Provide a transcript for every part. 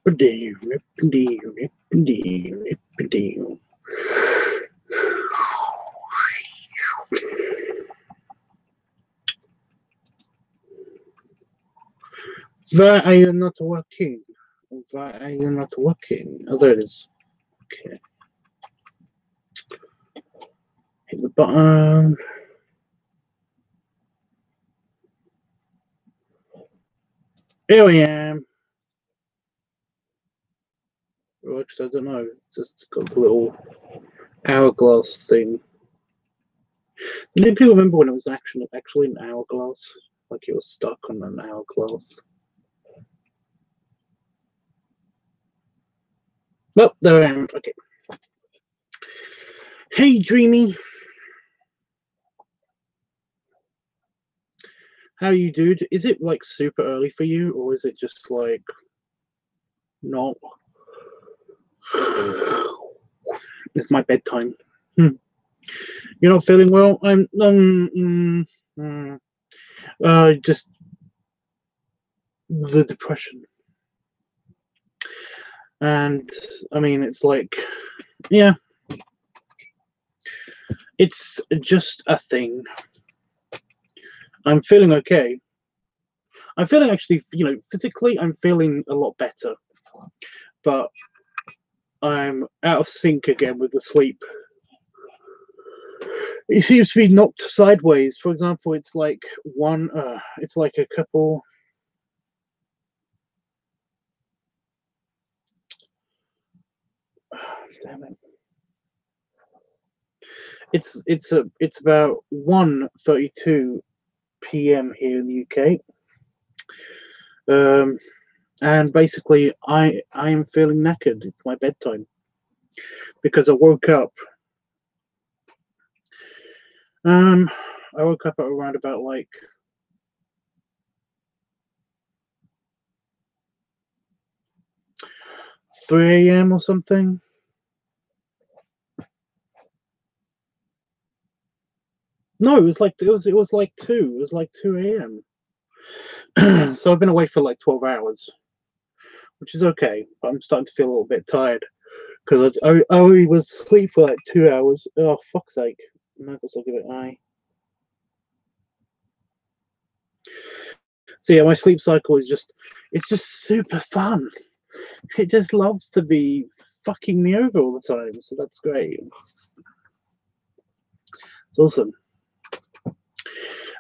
Why are you not working? Why are you not working? Oh, there it is. Okay. Hit the button. Here I am. Well, actually, I don't know. It's just got the little hourglass thing. Do people remember when it was actually an hourglass? Like it was stuck on an hourglass. Well, there I am. Okay. Hey, Dreamy. How are you, dude? Is it like super early for you, or is it just like not? It's my bedtime. You're not feeling well? I'm just the depression. And I mean, it's like, yeah, it's just a thing. I'm feeling okay. I'm feeling actually, physically, I'm feeling a lot better. But I'm out of sync again with the sleep. It seems to be knocked sideways. For example, it's like it's like a couple. Damn it. It's about 1:32 p.m. here in the UK. And basically I am feeling knackered. It's my bedtime because I woke up. I woke up at around about like 3 a.m. or something. No, it was like 2. It was like 2 a.m. So I've been awake for like 12 hours, which is okay. But I'm starting to feel a little bit tired because I only was asleep for like 2 hours. Oh, fuck's sake. I guess I'll give it an eye. So yeah, my sleep cycle is it's just super fun. It just loves to be fucking me over all the time. So that's great. It's awesome.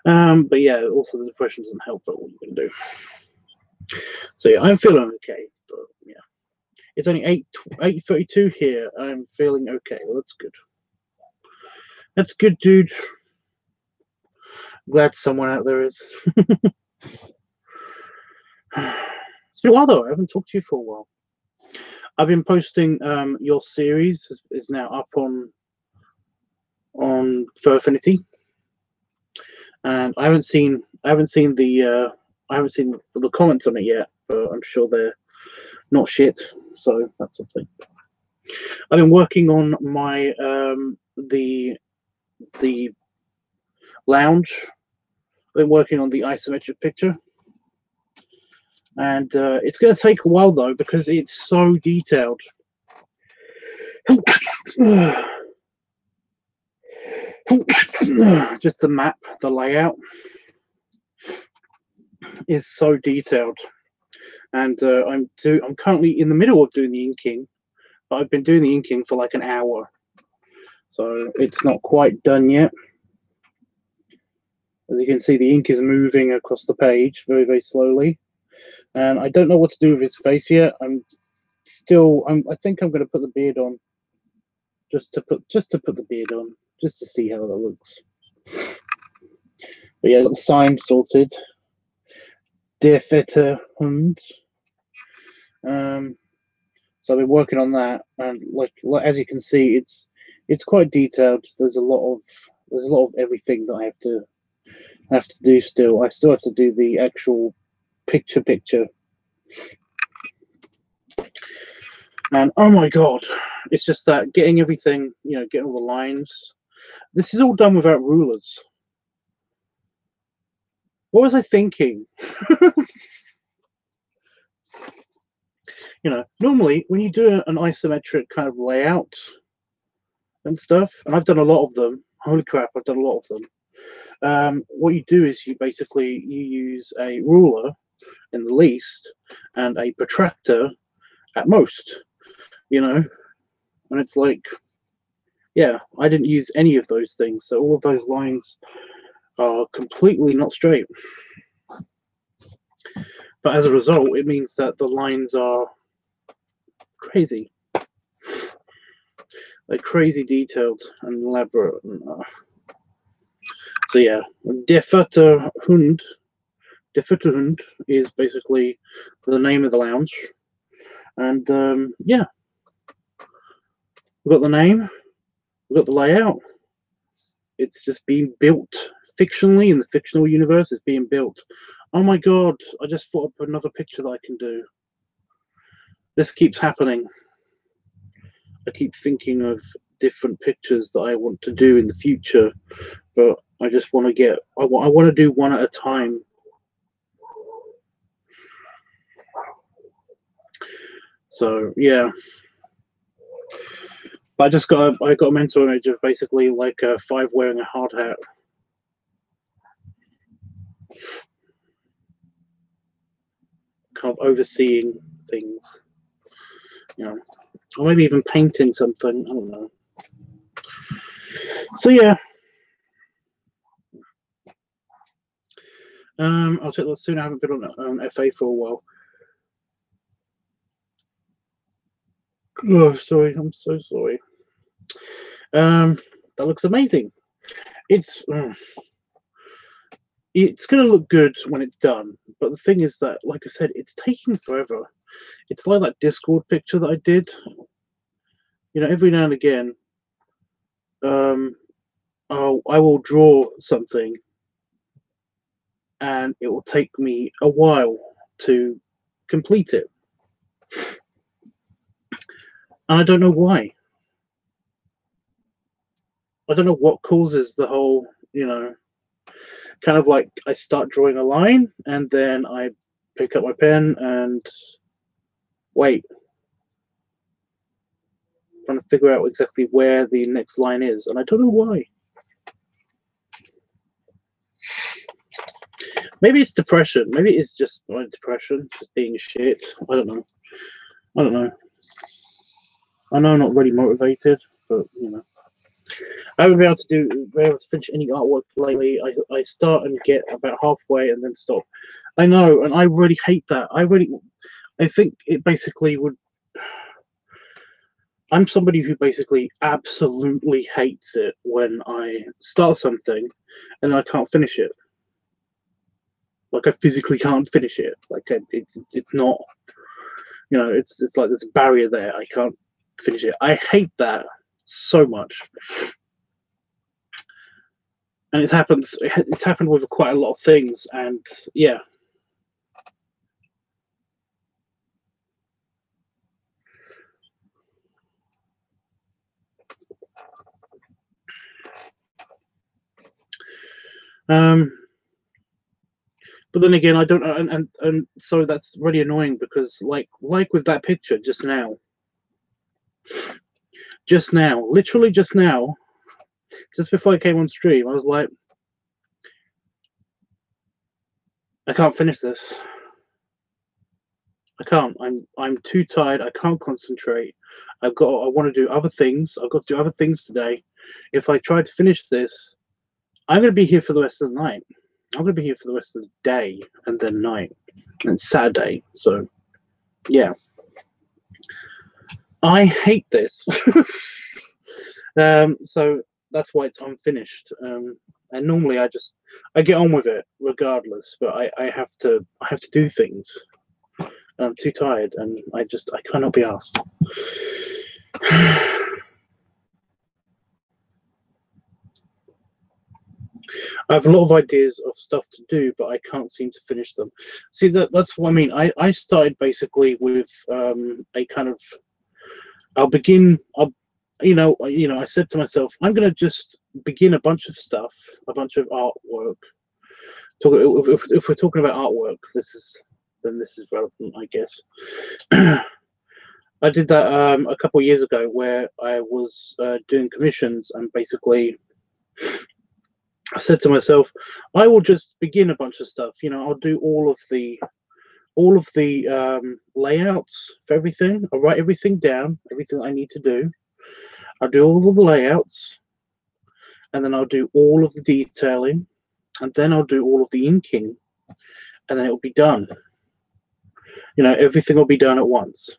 But yeah, also the depression doesn't help, but what you can do. So yeah, I'm feeling okay, but yeah. It's only 8:32 here. I'm feeling okay. Well, that's good. That's good, dude. Glad someone out there is. It's been a while though. I haven't talked to you for a while. I've been posting your series is now up on Fur Affinity, and I haven't seen the comments on it yet, but I'm sure they're not shit. So that's something. I've been working on my the lounge. I've been working on the isometric picture, and it's going to take a while though because it's so detailed. Just the map, the layout is so detailed, and I'm currently in the middle of doing the inking, but I've been doing the inking for like an hour, so it's not quite done yet. As you can see, the ink is moving across the page very, very slowly, and I don't know what to do with his face yet. I think I'm going to put the beard on, just to put the beard on, just to see how that looks. But yeah, got the sign sorted. Der fette Hund. So I've been working on that, and like as you can see, it's quite detailed. There's a lot of everything that I have to do still. I still have to do the actual picture, and oh my god, it's just that getting everything, getting all the lines. This is all done without rulers. What was I thinking? You know, normally when you do an isometric kind of layout and stuff, and I've done a lot of them. Holy crap, I've done a lot of them. What you do is you basically use a ruler in the least and a protractor at most. You know, and it's like, yeah, I didn't use any of those things, so all of those lines are completely not straight. But as a result, it means that the lines are crazy. They're crazy detailed and elaborate. So yeah, Der Vierte Hund is basically the name of the lounge. And yeah, we've got the name, we've got the layout. It's just being built fictionally in the fictional universe. It's being built. Oh my god, I just thought up another picture that I can do. This keeps happening. I keep thinking of different pictures that I want to do in the future, but I just want to get, I want to do one at a time. So yeah, but I got a mental image of basically like Five wearing a hard hat. Kind of overseeing things, you know, or maybe even painting something. I don't know. So yeah, I'll check that soon. I haven't been on FA for a while. Oh, sorry, I'm so sorry. That looks amazing. It's gonna look good when it's done, but the thing is that, like I said, it's taking forever. It's like that Discord picture that I did. You know, every now and again, I will draw something, and it will take me a while to complete it, and I don't know why. I don't know what causes the whole, you know, kind of like I start drawing a line, and then I pick up my pen and wait, trying to figure out exactly where the next line is, and I don't know why. Maybe it's depression. Maybe it's just my depression, just being shit. I don't know. I don't know. I know I'm not really motivated, but you know, I haven't been able to finish any artwork lately. I start and get about halfway and then stop. I know, and I really hate that. I think it basically would. I'm somebody who basically absolutely hates it when I start something and I can't finish it. Like I physically can't finish it. Like it's not, you know, it's like there's a barrier there. I can't finish it. I hate that so much. And it's happened with quite a lot of things, and yeah. But then again, I don't, and so that's really annoying because like with that picture just now, literally just now, just before I came on stream, I was like, I can't finish this. I can't. I'm too tired. I can't concentrate. I want to do other things. I've got to do other things today. If I try to finish this, I'm going to be here for the rest of the night. I'm going to be here for the rest of the day and then night and Saturday. So, yeah. I hate this. So that's why it's unfinished. And normally I get on with it regardless, but I have to do things. I'm too tired, and I cannot be asked. I have a lot of ideas of stuff to do, but I can't seem to finish them. See, that's what I mean. I started basically with a kind of, you know, I said to myself, I'm going to just begin a bunch of stuff, a bunch of artwork. If we're talking about artwork, this is relevant, I guess. I did that a couple of years ago, where I was doing commissions, and basically I said to myself, I will just begin a bunch of stuff. You know, I'll do all of the layouts for everything. I'll write everything down, everything I need to do. I'll do all of the layouts, and then I'll do all of the detailing, and then I'll do all of the inking, and then it will be done. You know, everything will be done at once.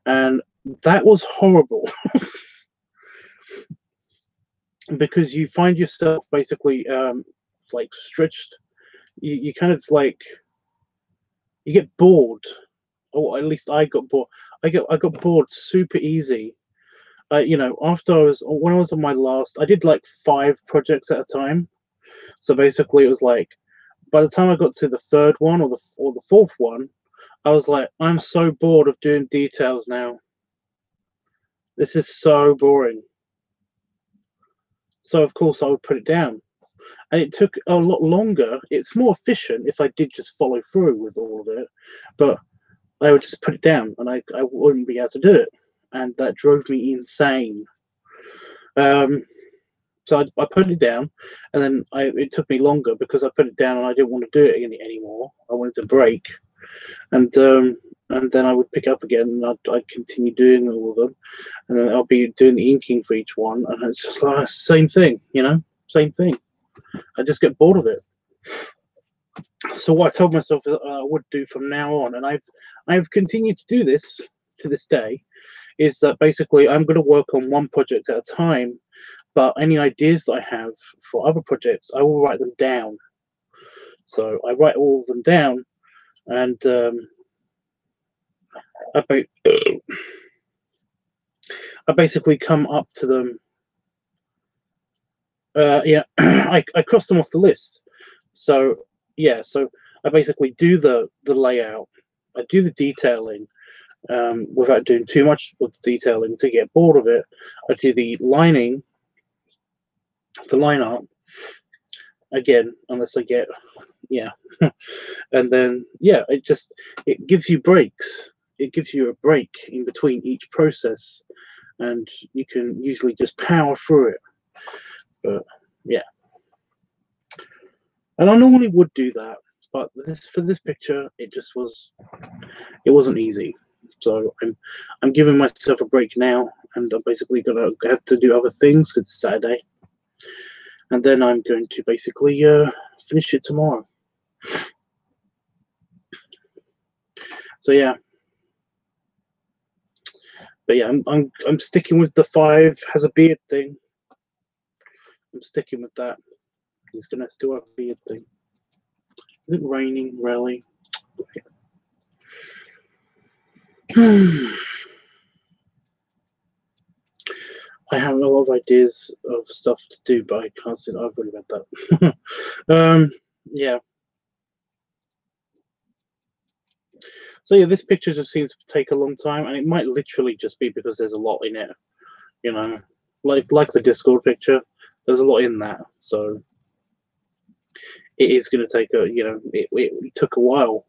And that was horrible. Because you find yourself basically like stretched. You kind of like, you get bored, or at least I got bored. I got bored super easy. You know, when I was on my last, I did like 5 projects at a time. So basically, it was like, by the time I got to the 3rd one or the 4th one, I was like, I'm so bored of doing details now. This is so boring. So of course I would put it down, and it took a lot longer. It's more efficient if I did just follow through with all of it, but I would just put it down, and I wouldn't be able to do it, and that drove me insane. So I put it down, and then it took me longer because I put it down and I didn't want to do it anymore. I wanted to break, and then I would pick up again, and I'd continue doing all of them, and then I'll be doing the inking for each one, and it's just like same thing, you know, same thing. I just get bored of it. So what I told myself I would do from now on, and I've continued to do this to this day, is that basically I'm going to work on one project at a time, but any ideas that I have for other projects, I will write them down. So I write all of them down, and I basically come up to them. Yeah, I cross them off the list. So yeah, so I basically do the layout, I do the detailing, without doing too much of the detailing to get bored of it. I do the lining, the line art again, unless I get, yeah, and then yeah, it gives you breaks. It gives you a break in between each process, and you can usually just power through it. But yeah, and I normally would do that, but for this picture, it wasn't easy. So I'm giving myself a break now, and I'm basically gonna have to do other things because it's Saturday, and then I'm going to basically finish it tomorrow. So yeah, but yeah, I'm sticking with the 5 has a beard thing. I'm sticking with that. He's gonna still have a beard thing. Is it raining, really? I have a lot of ideas of stuff to do, but I can't see that I've already read that. Yeah. So yeah, this picture just seems to take a long time, and it might literally just be because there's a lot in it. You know, like the Discord picture, there's a lot in that, so it is going to take it took a while,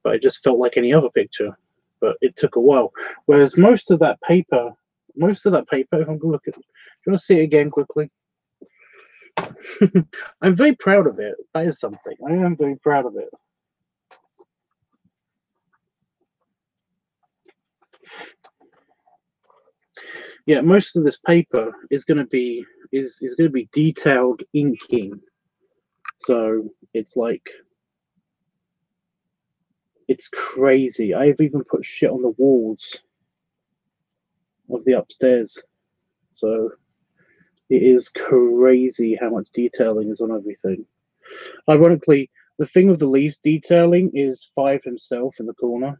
but it just felt like any other picture, but it took a while. Whereas most of that paper, if I'm going to look at, do you want to see it again quickly? I'm very proud of it. That is something. I am very proud of it. Yeah, most of this paper is going to be detailed inking. So it's like, it's crazy. I've even put shit on the walls of the upstairs. So it is crazy how much detailing is on everything. Ironically, the thing with the leaves detailing is 5 himself in the corner.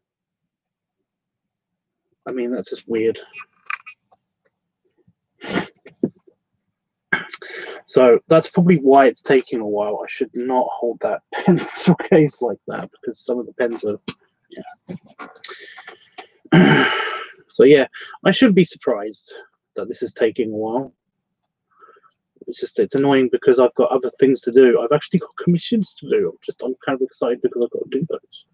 I mean, that's just weird. So that's probably why it's taking a while. I should not hold that pencil case like that, because some of the pens are, yeah. So yeah, I shouldn't be surprised that this is taking a while. It's annoying because I've got other things to do. I've actually got commissions to do. I'm kind of excited because I've got to do those.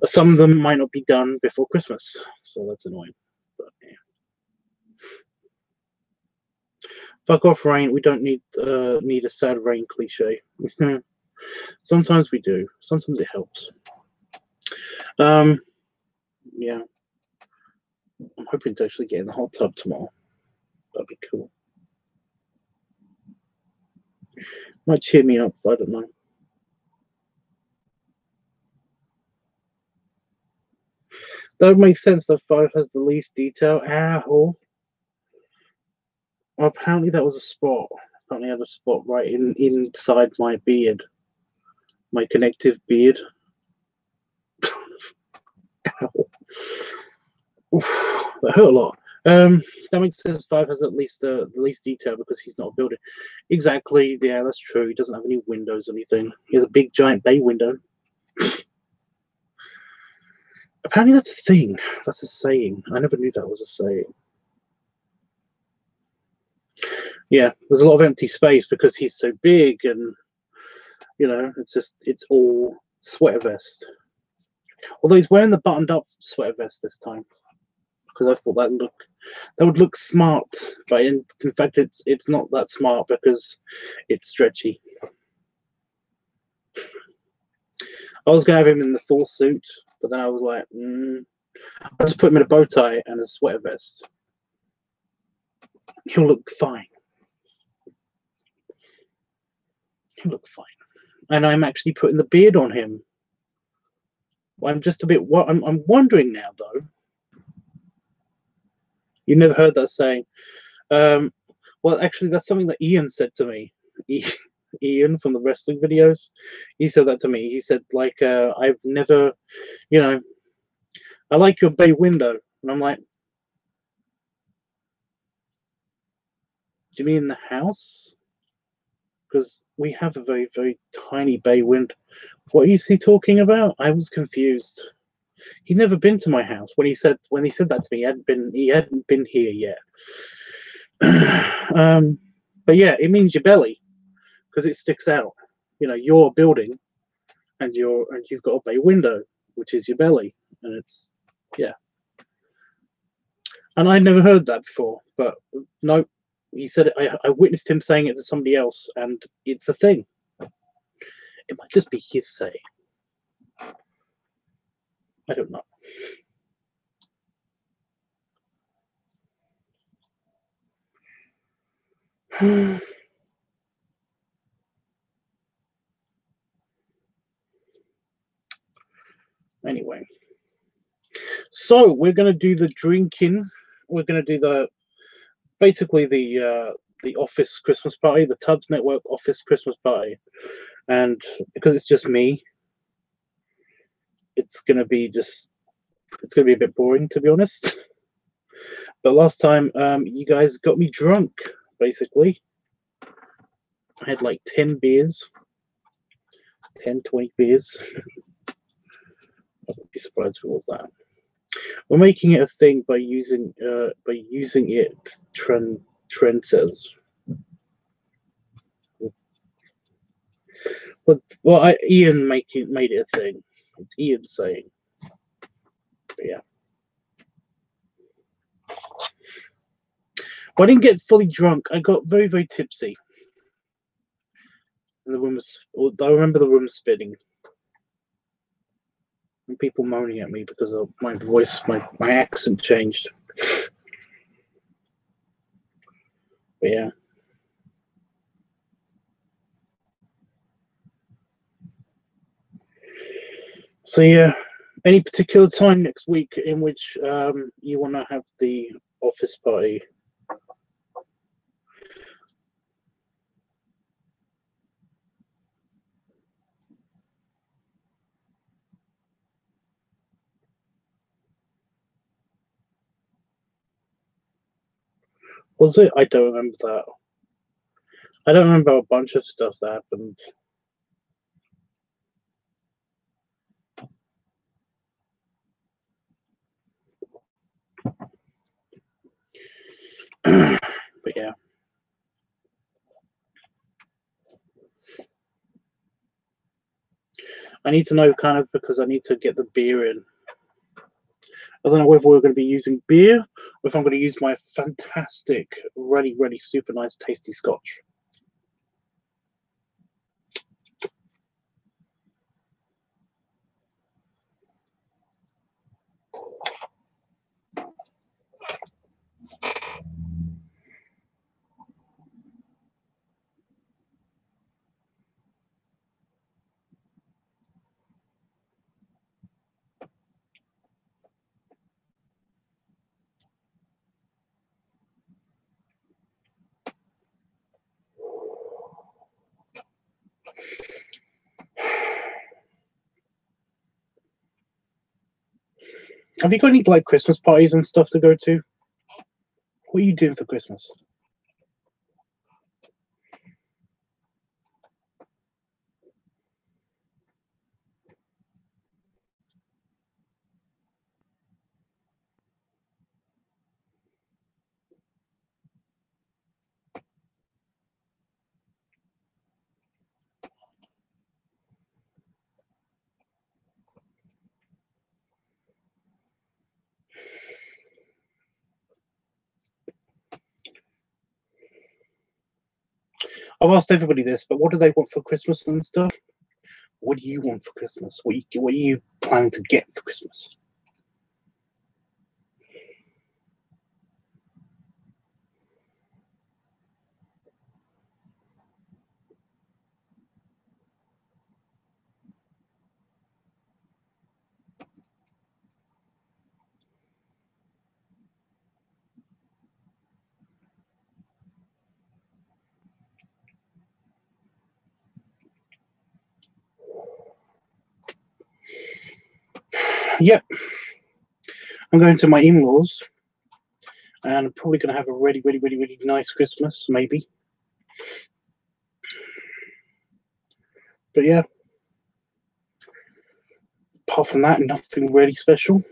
Some of them might not be done before Christmas, so that's annoying. But, yeah. Fuck off, rain. We don't need a sad rain cliche. Sometimes we do. Sometimes it helps. Yeah. I'm hoping to actually get in the hot tub tomorrow. That'd be cool. Might cheer me up. I don't know. That would make sense that 5 has the least detail. Ow. Well, apparently that was a spot. Apparently I had a spot right inside my beard. My connective beard. Ow. Oof, that hurt a lot. That makes sense. 5 has at least the least detail because he's not a building. Exactly. Yeah, that's true. He doesn't have any windows or anything. He has a big giant bay window. Apparently that's a thing. That's a saying. I never knew that was a saying. Yeah, there's a lot of empty space because he's so big, and it's all sweater vest. Although he's wearing the buttoned up sweater vest this time because I thought that would look smart, but in fact it's not that smart because it's stretchy. I was gonna have him in the full suit, but then I was like, I'll just put him in a bow tie and a sweater vest. He'll look fine. He'll look fine. And I'm actually putting the beard on him. I'm just a bit. I'm wondering now, though. You never heard that saying. Well, actually, that's something that Ian said to me. Ian from the wrestling videos. He said that to me. He said, like, I've never, I like your bay window. And I'm like, do you mean in the house? Because we have a very, very tiny bay window. What is he talking about? I was confused. He'd never been to my house. When he said that to me, he hadn't been here yet. But yeah, it means your belly because it sticks out. You're a building, and you've got a bay window, which is your belly, and it's And I'd never heard that before, but no, he said it. I witnessed him saying it to somebody else, and it's a thing. It might just be his saying. I don't know. Anyway, so we're gonna do the drinking. We're gonna do basically the office Christmas party, the Tubbs Network office Christmas party, and because it's just me, it's gonna be a bit boring, to be honest. But last time, you guys got me drunk, basically. I had like 10 beers, 10, 20 beers. I wouldn't be surprised if it was that. We're making it a thing by using it. Trend says. Well, Ian made it a thing. It's Ian saying. But yeah. Well, I didn't get fully drunk. I got very, very tipsy. And the room was. I remember the room spinning. And people moaning at me because of my voice, my accent changed. But yeah. So yeah, any particular time next week in which you want to have the office party? Was it? I don't remember that. I don't remember a bunch of stuff that happened. But yeah. I need to know kind of because I need to get the beer in. I don't know whether we're going to be using beer or if I'm going to use my fantastic, really, really super nice, tasty scotch. Have you got any like Christmas parties and stuff to go to? What are you doing for Christmas? I've asked everybody this, but what do they want for Christmas and stuff? What do you want for Christmas? What are you planning to get for Christmas? Yep. I'm going to my in-laws and I'm probably going to have a really, really, really, really nice Christmas, maybe. But yeah, apart from that, nothing really special.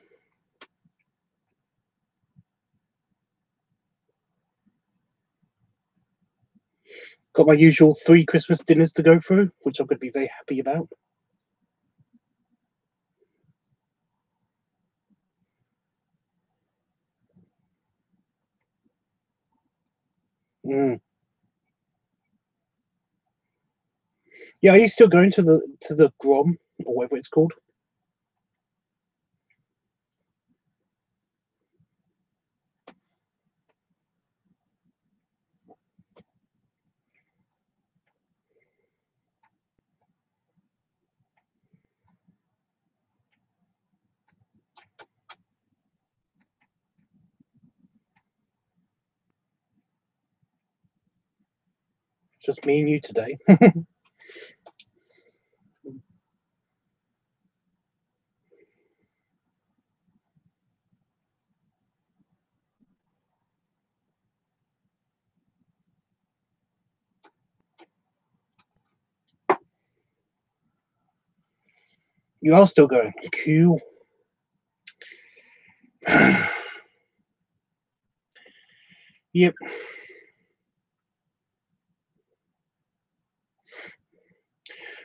Got my usual 3 Christmas dinners to go through, which I'm going to be very happy about. Yeah, are you still going to the Grom or whatever it's called? Just me and you today. You are still going. Cool. Yep.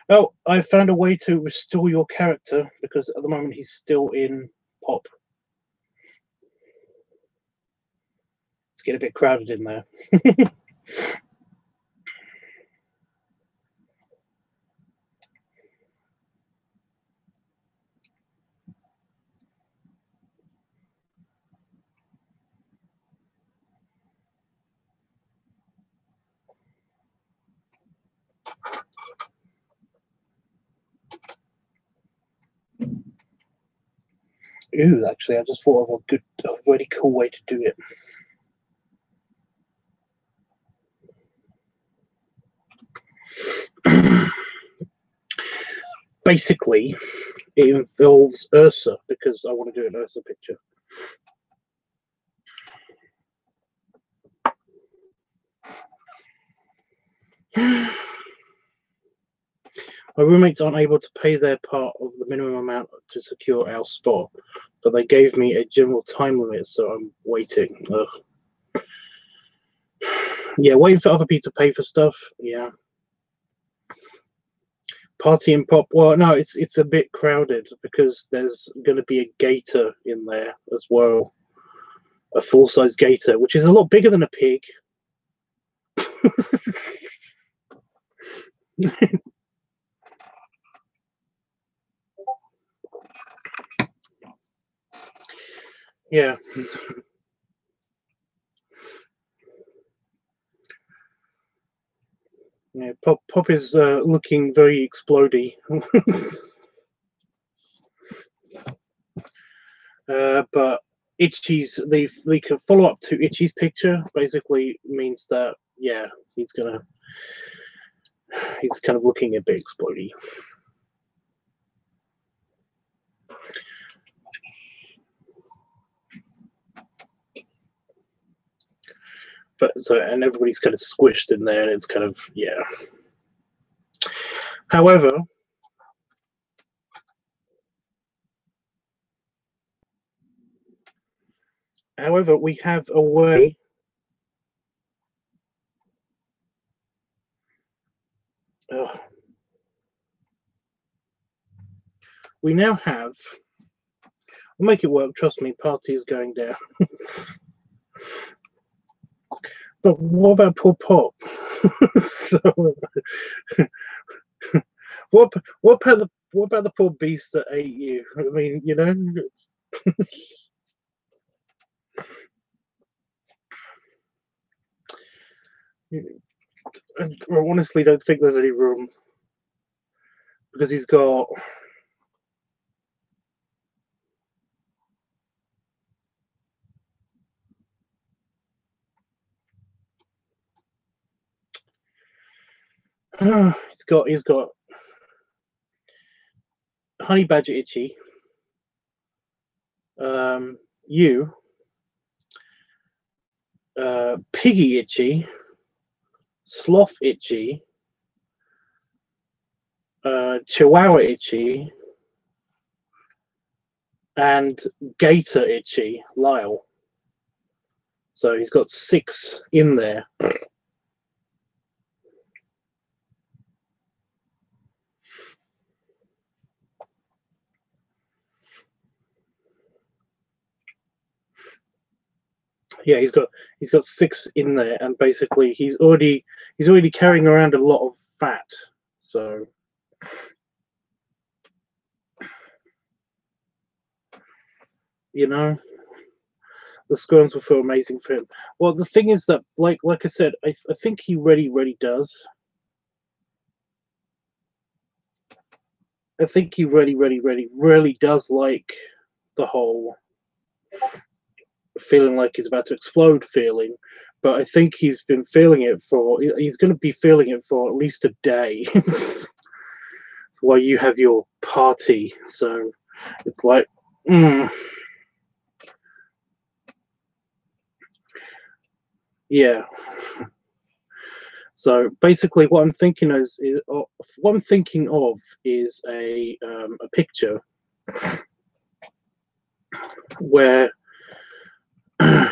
Oh, I found a way to restore your character because at the moment he's still in pop. It's getting a bit crowded in there. Ooh, actually, I just thought of a really cool way to do it. Basically, it involves Ursa because I want to do an Ursa picture. My roommates aren't able to pay their part of the minimum amount to secure our spot, but they gave me a general time limit, so I'm waiting. Ugh. Yeah, waiting for other people to pay for stuff. Yeah. Party and Pop. Well, no, it's a bit crowded because there's going to be a gator in there as well, a full-size gator, which is a lot bigger than a pig. Yeah. Yeah, Pop is looking very explodey. But Itchy's the follow up to Itchy's picture basically means that yeah, he's kind of looking a bit explodey. But and everybody's kind of squished in there, and it's kind of yeah. However, we have a way. We now have. We'll make it work. Trust me, party is going down. But what about poor Pop? So, what about the poor beast that ate you? I mean, you know. I honestly don't think there's any room because he's got. He's got Honey Badger Itchy, you, Piggy Itchy, Sloth Itchy, Chihuahua Itchy, and Gator Itchy, Lyle. So he's got 6 in there. Yeah, he's got 6 in there, and basically he's already carrying around a lot of fat. So you know, the scones will feel amazing for him. Well, the thing is that, like I said, I think he really does. I think he really does like the whole feeling like he's about to explode feeling. But I think he's been feeling it he's going to be feeling it for at least a day. While you have your party. So it's like, yeah. So basically, what I'm thinking is a picture where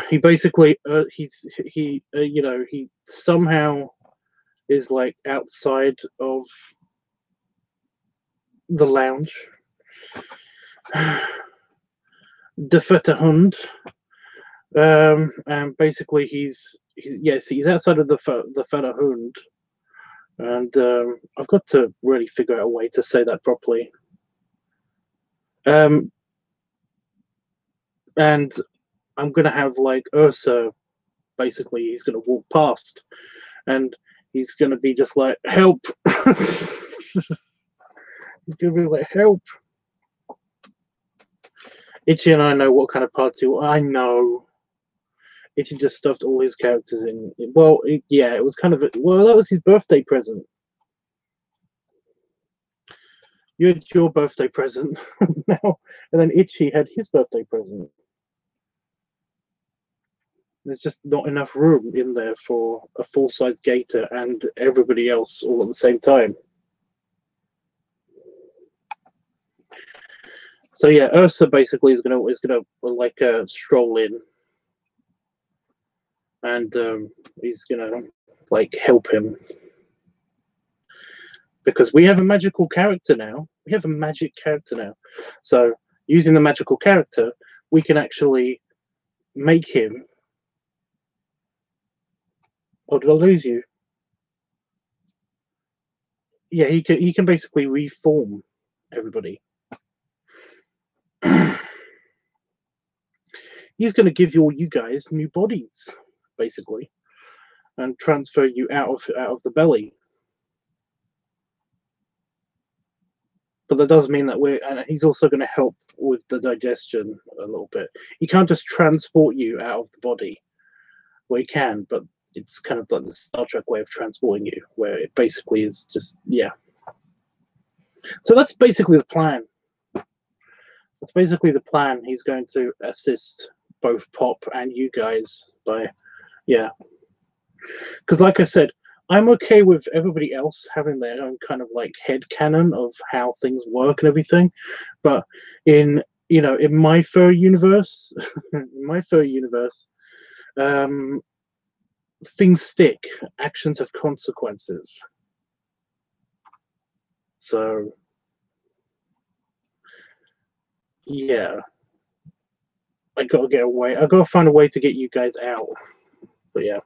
he basically he somehow is like outside of the lounge. De fette hund. And basically he's outside of the fette hund. And I've got to really figure out a way to say that properly. And I'm going to have like Ursa, basically, he's going to walk past and he's going to be just like, help. He's going to be like, help. Itchy and I know what kind of party. I know. Itchy just stuffed all his characters in. Well, yeah, it was kind of. That was his birthday present. You had your birthday present now, and then Itchy had his birthday present. There's just not enough room in there for a full-size gator and everybody else all at the same time. So yeah, Ursa basically is gonna like stroll in, and he's gonna like help him. because we have a magical character now. We have a magic character now. So using the magical character, we can actually make him. Or did I lose you? Yeah, he can basically reform everybody. He's going to give you guys new bodies, basically, and transfer you out of the belly. But that does mean that and he's also going to help with the digestion a little bit. He can't just transport you out of the body. Well, he can, but it's kind of like the Star Trek way of transporting you, where it basically is just, yeah. So that's basically the plan. That's basically the plan. He's going to assist both Pop and you guys by, yeah. Because like I said, I'm okay with everybody else having their own kind of like head canon of how things work and everything, but in my fur universe, things stick. Actions have consequences. So yeah, I gotta get away. I gotta find a way to get you guys out. But yeah.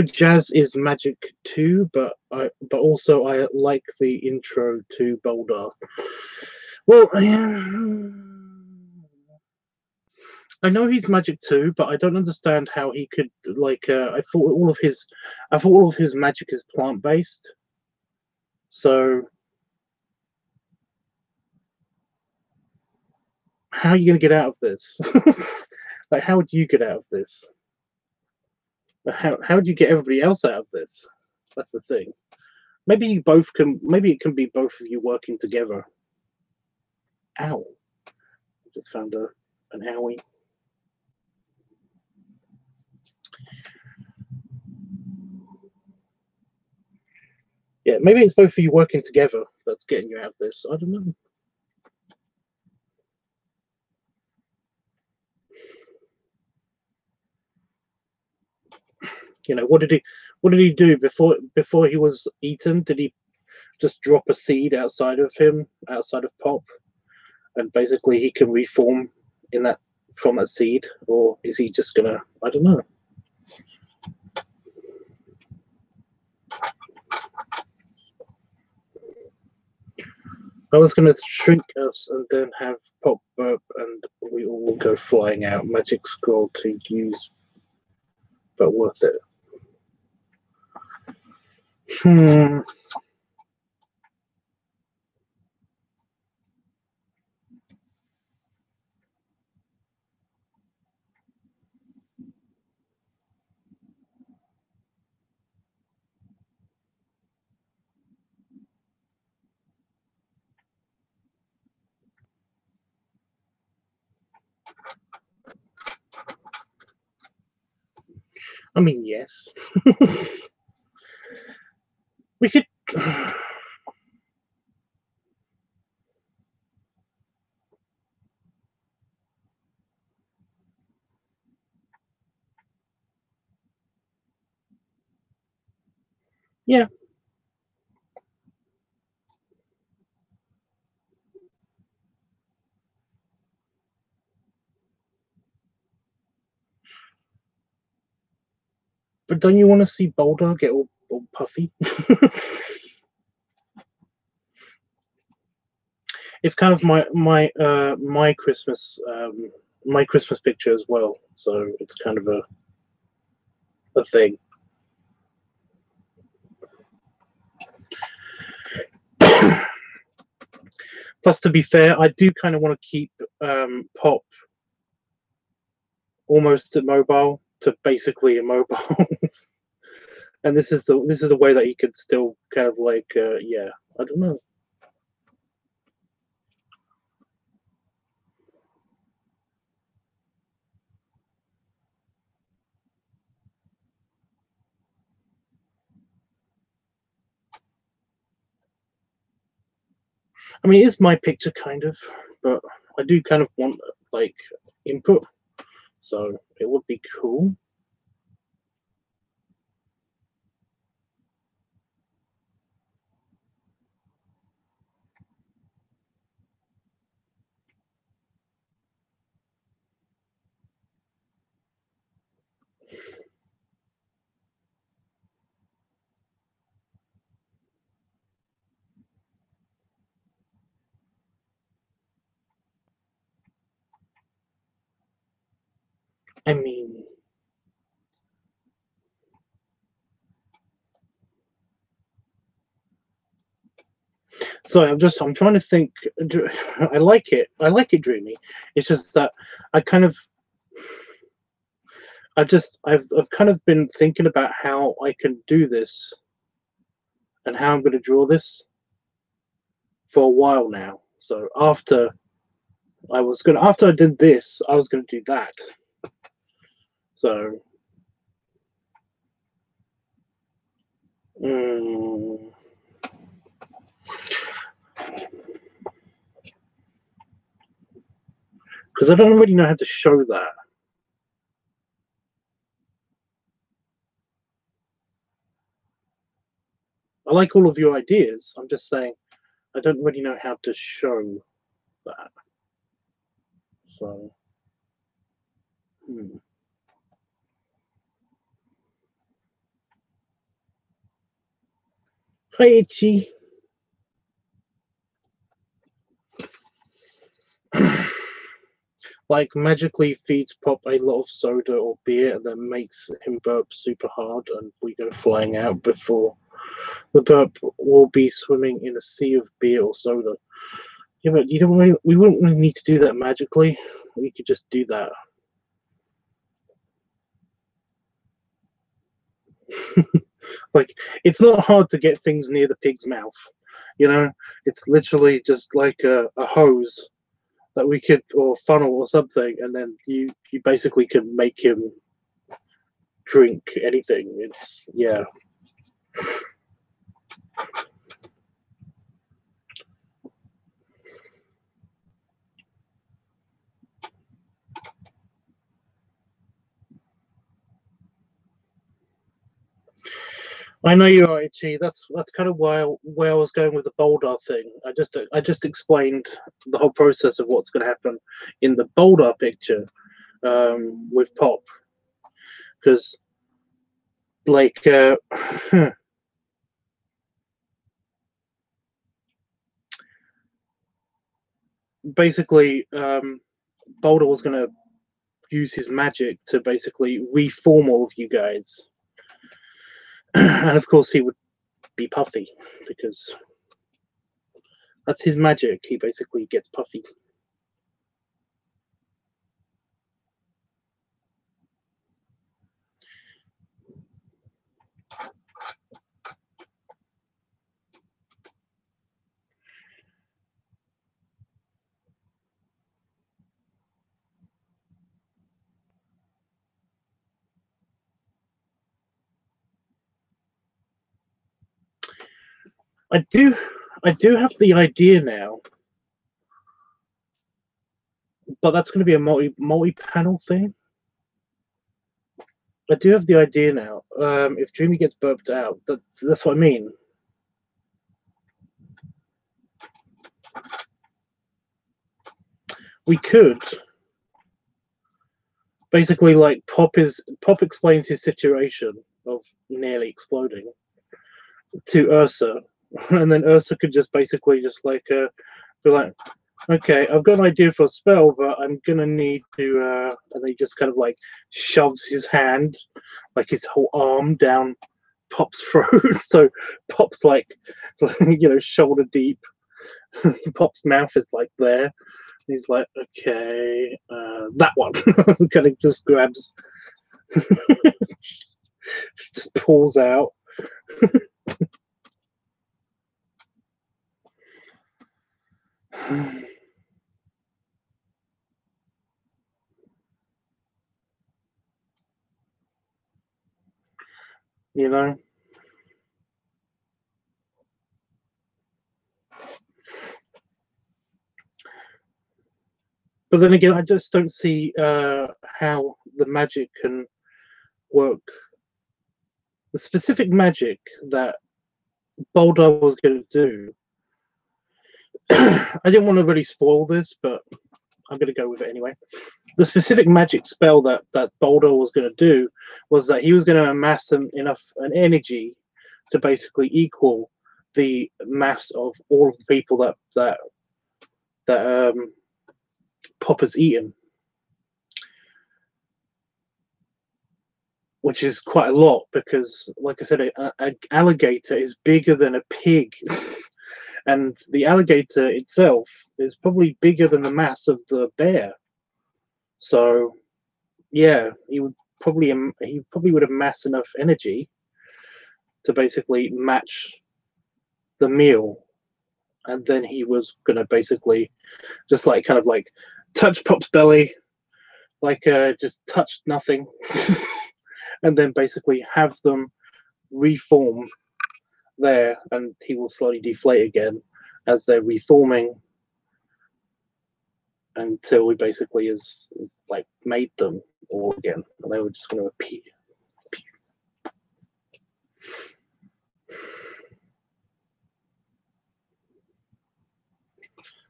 Jazz is magic too, but also I like the intro to Boulder. Well, I know he's magic too, but I don't understand how he could like. I thought all of his magic is plant based. So how are you gonna get out of this? Like, how would you get out of this? How do you get everybody else out of this? That's the thing. Maybe you both can. Maybe it can be both of you working together. Ow! Just found an owie. Yeah, maybe it's both of you working together that's getting you out of this. I don't know. What did he do before he was eaten? Did he just drop a seed outside of Pop, and basically he can reform from that seed, or is he just gonna? I don't know. I was gonna shrink us and then have Pop burp, and we all go flying out. Magic scroll to use, but worth it. I mean, yes. We could. Yeah. But don't you want to see Boulder get all puffy? It's kind of my Christmas picture as well. So it's kind of a thing. Plus, to be fair, I do kind of want to keep Pop almost immobile to basically immobile. And this is a way that he could still kind of like yeah, I don't know. I mean, it is my picture kind of, but I do kind of want like input, so it would be cool. I mean, so I'm trying to think. I like it. I like it, Dreamy. It's just that I kind of, I've kind of been thinking about how I can do this and how I'm going to draw this for a while now. So after I did this, I was gonna do that. So, because I don't really know how to show that. I like all of your ideas. I'm just saying I don't really know how to show that. So, Hi, Itchy. Like magically feeds Pop a lot of soda or beer and then makes him burp super hard, and we go flying out before the burp will be swimming in a sea of beer or soda. Yeah, but we wouldn't really need to do that magically. We could just do that. Like, it's not hard to get things near the pig's mouth. You know, it's literally just like a hose that we could, or funnel or something, and then you basically can make him drink anything. It's, yeah. I know you are, Itchy. That's kind of where I was going with the Boldar thing. I just explained the whole process of what's going to happen in the Boldar picture with Pop, because like basically Boulder was going to use his magic to basically reform all of you guys, and of course he would be puffy because that's his magic. He basically gets puffy. I do have the idea now, but that's going to be a multi-panel thing. I do have the idea now. If Dreamy gets burped out, that's what I mean. We could basically, like, Pop explains his situation of nearly exploding to Ursa, and then Ursa could just basically just like be like, okay, I've got an idea for a spell, but I'm gonna need to and he just kind of like shoves his hand, like his whole arm down Pop's throat. So Pop's like shoulder deep. Pop's mouth is like there. He's like, okay, that one. Kind of just grabs, just pulls out. You know. But then again, I just don't see how the magic can work. The specific magic that Boulder was going to do. I didn't want to really spoil this, but I'm going to go with it anyway. The specific magic spell that Boulder was going to do was that he was going to amass an energy to basically equal the mass of all of the people that Pop has eaten. which is quite a lot because, like I said, an alligator is bigger than a pig. And the alligator itself is probably bigger than the mass of the bear. So, yeah, he probably would have amassed enough energy to basically match the meal, and then he was gonna basically just like kind of like touch Pop's belly, like just touch nothing, and then basically have them reform there, and he will slowly deflate again as they're reforming until he basically is like made them all again, and they were just going to appear.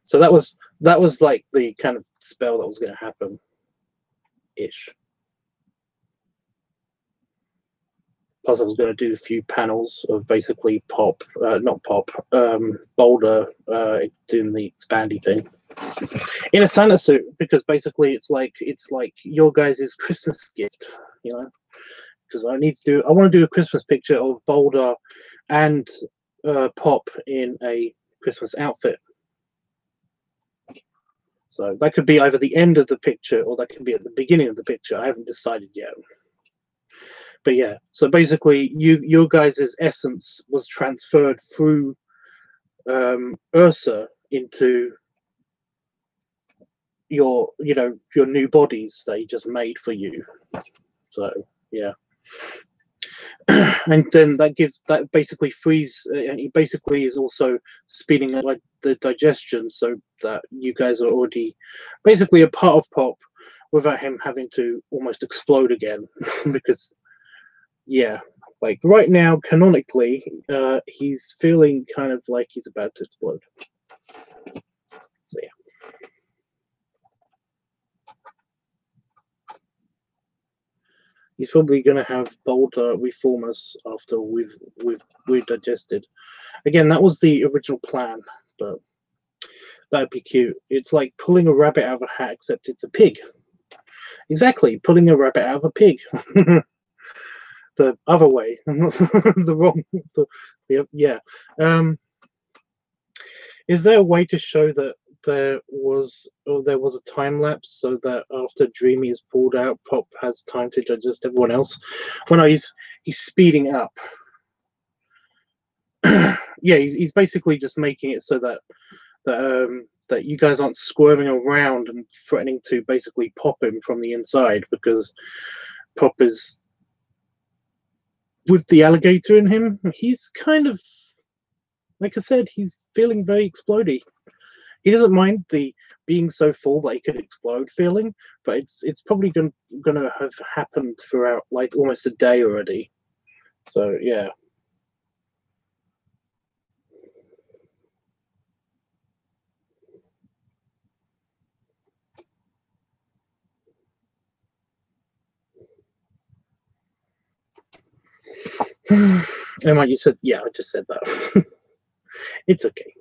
So that was like the kind of spell that was going to happen ish. Plus, I was going to do a few panels of basically Boulder doing the expandy thing in a Santa suit, because basically it's like your guys' Christmas gift, you know. Because I want to do a Christmas picture of Boulder and Pop in a Christmas outfit. So that could be either the end of the picture or that could be at the beginning of the picture. I haven't decided yet. But yeah, so basically your guys' essence was transferred through Ursa into your new bodies that he just made for you. So yeah. And then that basically frees, and he basically is also speeding up like the digestion, so that you guys are already basically a part of Pop without him having to almost explode again. Because yeah, like right now canonically he's feeling kind of like he's about to explode. So yeah. He's probably going to have Boulder reform us after we're digested. Again, that was the original plan, but that'd be cute. It's like pulling a rabbit out of a hat, except it's a pig. Exactly, pulling a rabbit out of a pig. The other way, the wrong. Yeah. Is there a way to show that there was a time lapse so that after Dreamy is pulled out, Pop has time to digest everyone else? Well, no, he's speeding up. Yeah, he's basically just making it so that you guys aren't squirming around and threatening to basically pop him from the inside, because Pop is, with the alligator in him, he's kind of, like I said, he's feeling very explodey. He doesn't mind the being so full that he could explode feeling, but it's probably gonna have happened throughout like almost a day already. So yeah. Emma, you said, yeah, I just said that. It's okay.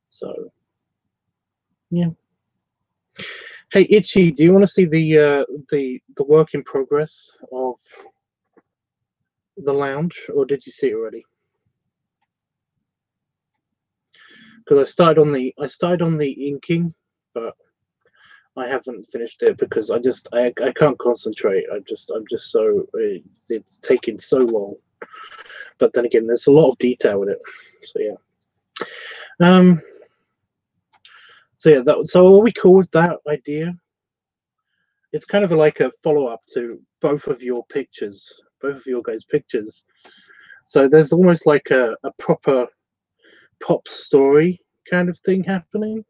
So yeah. Hey Itchy, do you want to see the work in progress of the lounge, or did you see it already? Because I started on the inking, but I haven't finished it because I can't concentrate. I'm just so it's taking so long. But then again, there's a lot of detail in it. So yeah. So yeah, so are we cool with that idea? It's kind of like a follow-up to both of your pictures, both of your guys' pictures. So there's almost like a proper Pop story kind of thing happening.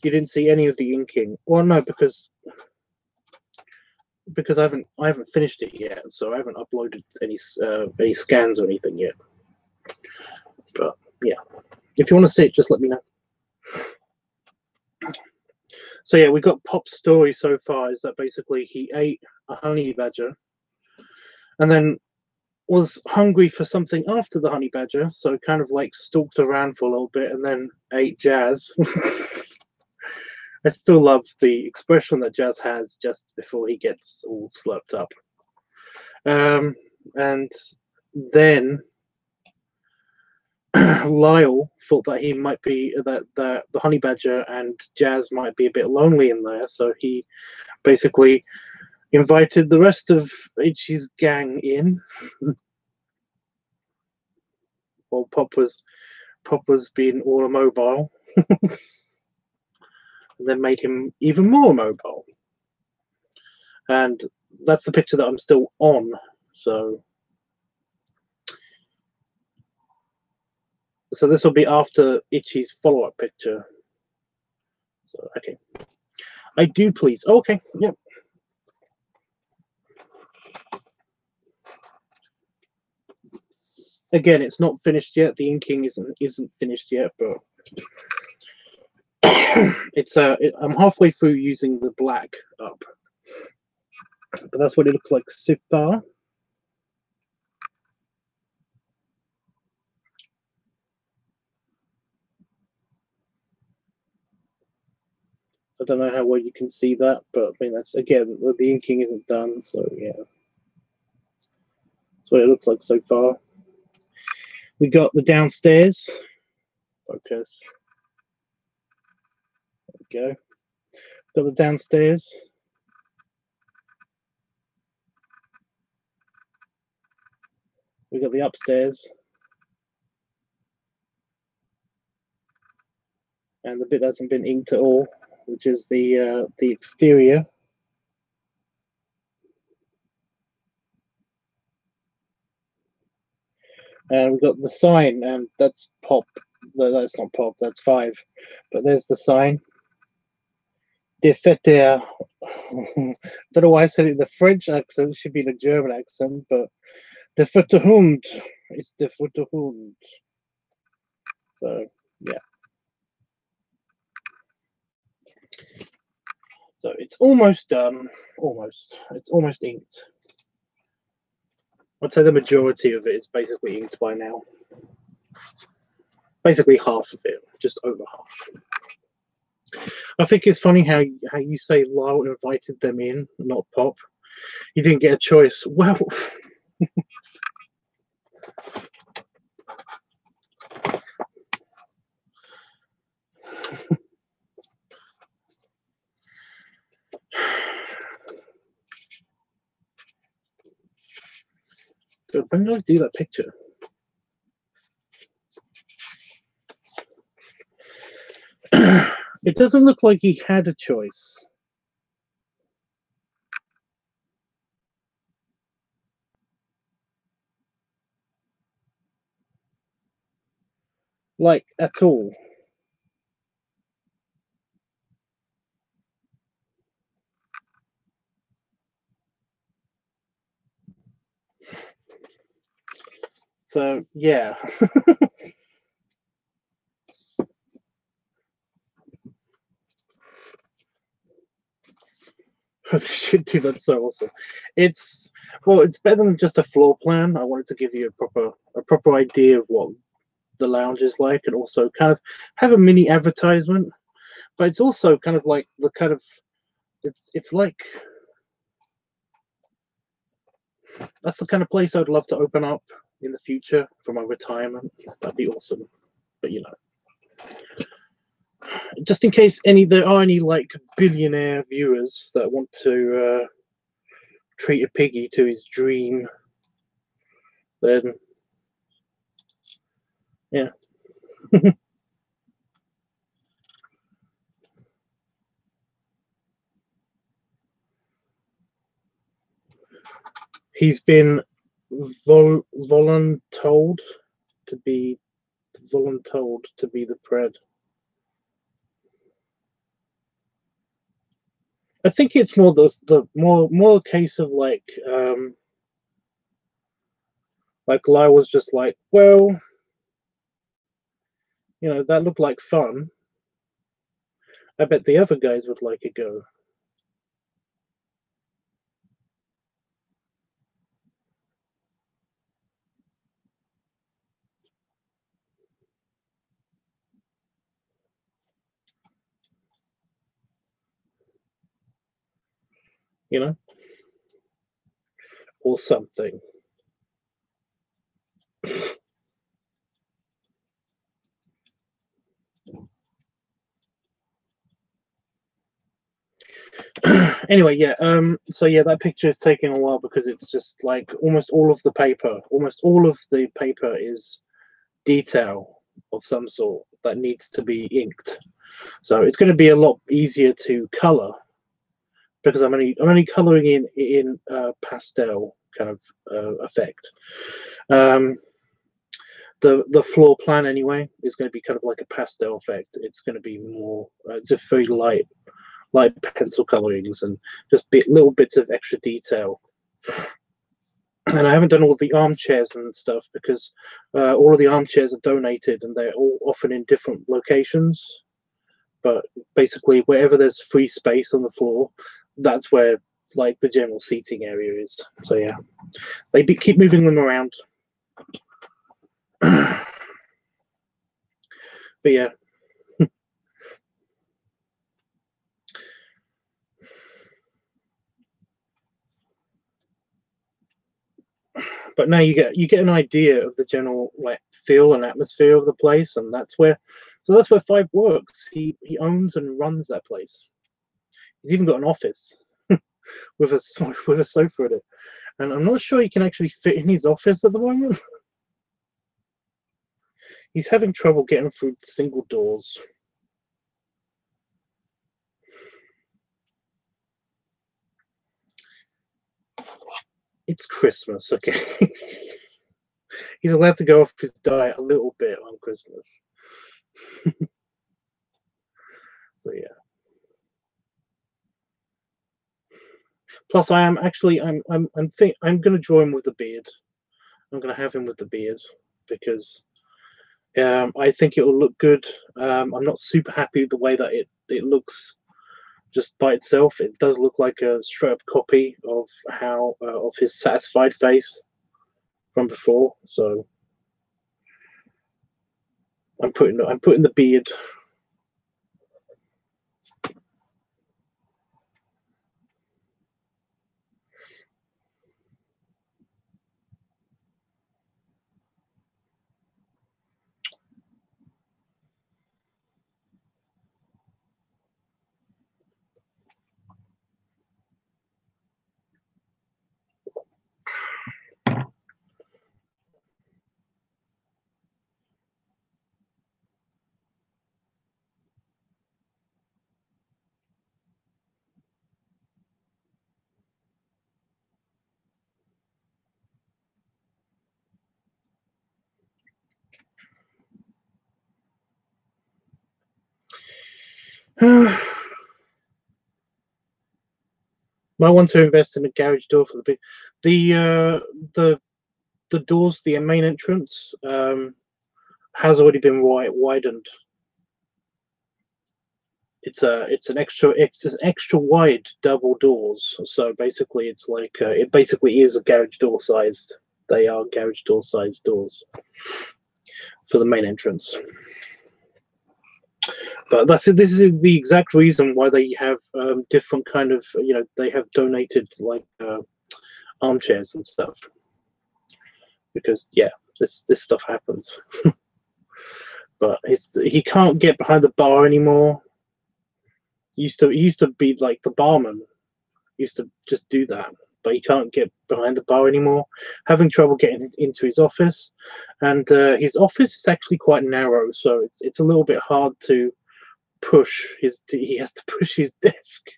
You didn't see any of the inking. Well, no, because I haven't finished it yet, so I haven't uploaded any scans or anything yet. But yeah, if you want to see it, just let me know. So yeah, we got Pop's story so far is that basically he ate a honey badger, and then was hungry for something after the honey badger, so kind of like stalked around for a little bit and then ate Jazz. I still love the expression that Jazz has just before he gets all slurped up. And then Lyle thought that he might be that the honey badger and Jazz might be a bit lonely in there, so he basically invited the rest of Itchy's gang in. While Pop was being all immobile, and then made him even more mobile. And that's the picture that I'm still on. So this will be after Itchy's follow-up picture. So okay, I do please. Oh, okay, yep. Again, it's not finished yet. The inking isn't finished yet, but it's I'm halfway through using the black up, but that's what it looks like so far. I don't know how well you can see that, but I mean that's again the inking isn't done, so yeah, that's what it looks like so far. We got the downstairs. Focus. There we go. Got the downstairs. We got the upstairs. And the bit that hasn't been inked at all, which is the exterior. And we've got the sign, and that's Pop. No, that's not Pop, that's 5. But there's the sign. De Fetter. Don't know why I said it in the French accent, it should be in a German accent, but De Futterhund. It's De Futterhund. So, yeah. So it's almost done. Almost. It's almost inked. I'd say the majority of it is basically inked by now. Basically half of it, just over half. I think it's funny how you say Lyle invited them in, not Pop. He didn't get a choice. Well, when did I do that picture? It doesn't look like he had a choice. Like, at all. So, yeah. We should do that so awesome. It's better than just a floor plan. I wanted to give you a proper idea of what the lounge is like, and also kind of have a mini advertisement. But it's also kind of like the kind of it's like that's the kind of place I'd love to open up in the future for my retirement. That'd be awesome. But you know, just in case there are any like billionaire viewers that want to treat a piggy to his dream, then yeah. He's been voluntold to be the pred. I think it's more the more a case of like Lyle was just like, well, you know, that looked like fun. I bet the other guys would like a go. you know, or something. Anyway, yeah. So yeah, that picture is taking a while because it's just like almost all of the paper is detail of some sort that needs to be inked. So it's going to be a lot easier to color because I'm only coloring in pastel kind of effect. The floor plan anyway is going to be kind of like a pastel effect. It's going to be more just very light pencil colorings and just little bits of extra detail. And I haven't done all the armchairs and stuff because all of the armchairs are donated and they're all often in different locations. But basically, wherever there's free space on the floor, that's where like the general seating area is. So yeah, they keep moving them around. But yeah. But now you get an idea of the general like feel and atmosphere of the place, and that's where Five works. He owns and runs that place. He's even got an office with a sofa in it, and I'm not sure he can actually fit in his office at the moment. He's having trouble getting through single doors. It's Christmas, okay. He's allowed to go off his diet a little bit on Christmas. So yeah. Plus, I'm going to draw him with the beard. I'm going to have him with the beard because I think it will look good. I'm not super happy with the way that it looks just by itself. It does look like a straight up copy of how of his satisfied face from before. So I'm putting the beard. Might want to invest in a garage door for the doors. The main entrance has already been widened. It's an extra wide double doors. So basically, it's like it basically is a garage door sized. They are garage door sized doors for the main entrance. But this is the exact reason why they have different kind of they have donated like armchairs and stuff, because yeah, this stuff happens. But he can't get behind the bar anymore. He used to be like the barman. He used to just do that, but he can't get behind the bar anymore. Having trouble getting into his office, and his office is actually quite narrow, so it's a little bit hard to push he has to push his desk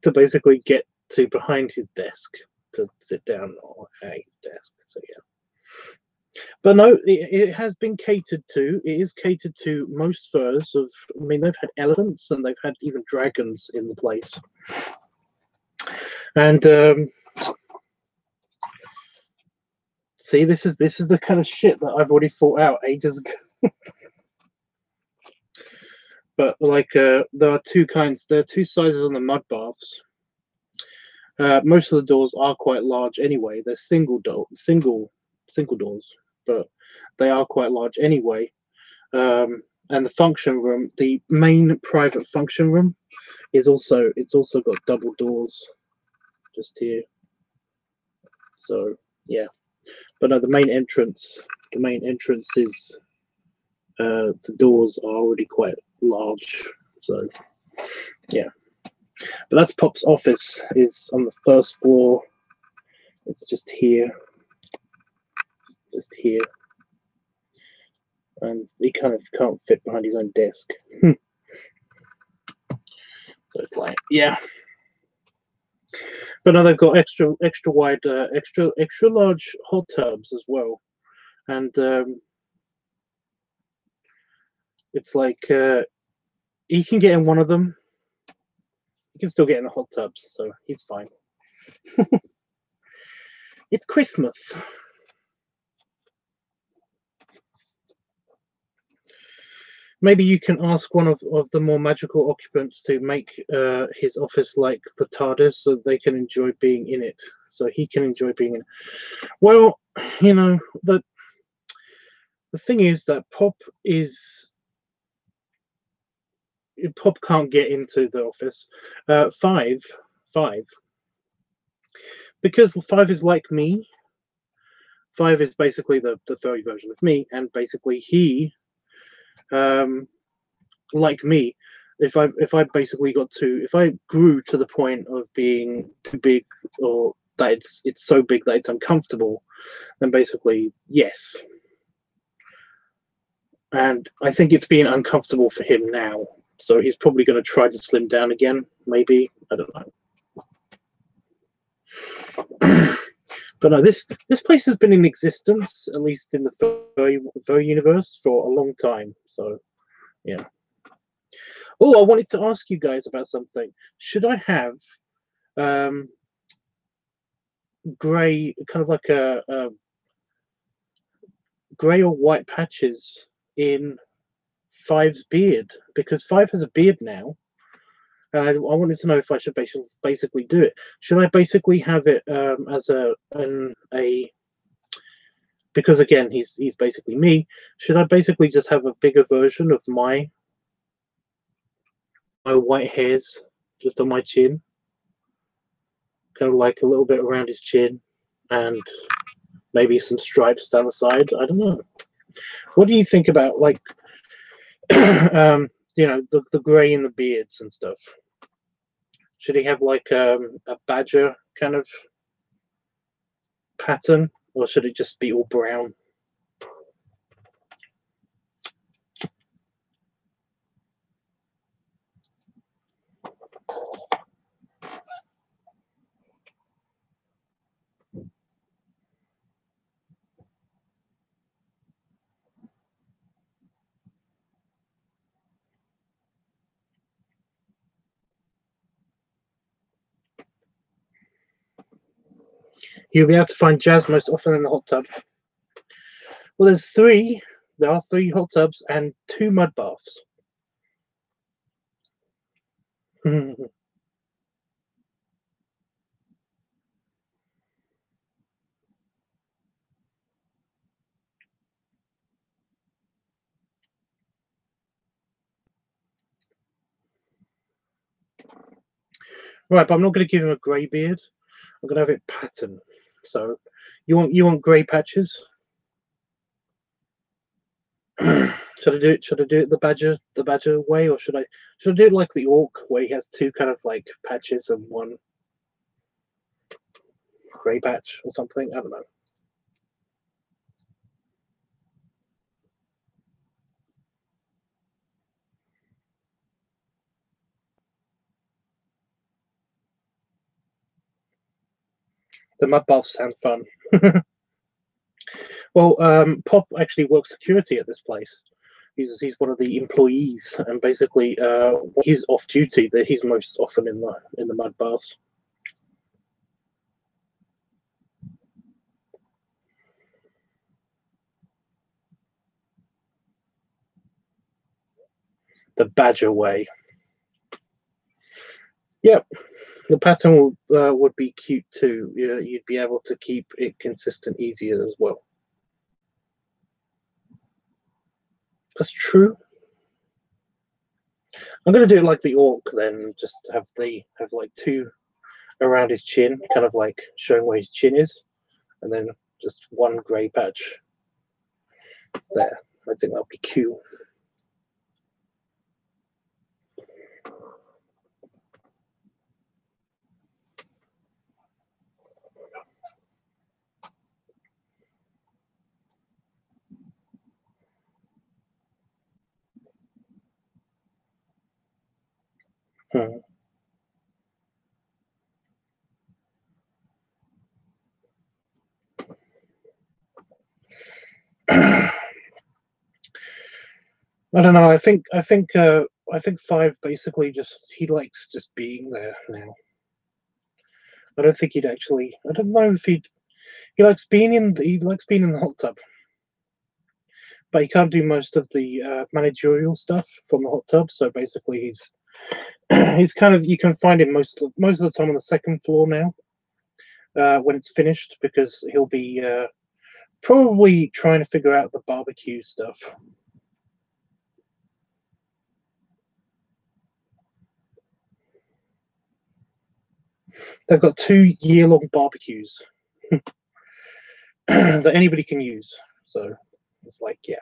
to basically get to behind his desk to sit down at his desk. So yeah, but no, it has been catered to. It is catered to most furs of. I mean, they've had elephants and they've had even dragons in the place. And see, this is the kind of shit that I've already thought out ages ago. But like, there are two kinds. There are two sizes on the mud baths. Most of the doors are quite large anyway. They're single doors, but they are quite large anyway. And the function room, the main private function room, it's also got double doors. just here. So yeah, but no, the main entrance is the doors are already quite large. So yeah, but that's Pop's office. Is on the first floor. It's just here, and he kind of can't fit behind his own desk. So it's like, yeah. But now they've got extra wide, extra large hot tubs as well, and it's like he can get in one of them. He can still get in the hot tubs, so he's fine. It's Christmas. Maybe you can ask one of the more magical occupants to make his office like the TARDIS, so they can enjoy being in it. So he can enjoy being in it. Well, you know, the thing is that Pop can't get into the office. Five, because Five is like me. Five is basically the furry version of me, and basically he, like me, if I basically if I grew to the point of being too big, or that it's so big that it's uncomfortable, then basically yes. And I think it's being uncomfortable for him now, so he's probably going to try to slim down again. Maybe, I don't know. But no, this place has been in existence, at least in the furry universe, for a long time. So yeah. Oh, I wanted to ask you guys about something. Should I have grey, kind of like a grey or white patches in Five's beard? Because Five has a beard now, and I wanted to know if I should basically do it. Should I basically have it as a because again he's basically me. Should I basically just have a bigger version of my white hairs just on my chin, kind of like a little bit around his chin, and maybe some stripes down the side? I don't know. What do you think about, like, you know, the grey in the beards and stuff? Should he have like a badger kind of pattern, or should it just be all brown? You'll be able to find Jazz most often in the hot tub. Well, there's three. There are 3 hot tubs and 2 mud baths. Right, but I'm not going to give him a grey beard. I'm going to have it pattern. So, you want grey patches? Should I do it the badger way, or should I do it like the orc, where he has 2 kind of like patches and 1 grey patch or something? I don't know. The mud baths sound fun. Well, Pop actually works security at this place. He's one of the employees, and basically, he's off duty. That he's most often in the mud baths. The badger way. Yep, the pattern would be cute too. You'd be able to keep it consistent easier as well. That's true. I'm gonna do it like the orc then. Just have like 2 around his chin, kind of like showing where his chin is, and then just one grey patch there. I think that'll be cool. I don't know. I think 5 basically he likes just being there now. I don't think he'd actually. I don't know if he likes being in the hot tub, but he can't do most of the managerial stuff from the hot tub. So basically, he's kind of, you can find him most of the time on the second floor now when it's finished, because he'll be probably trying to figure out the barbecue stuff. They've got 2 year-long barbecues that anybody can use. So it's like, yeah.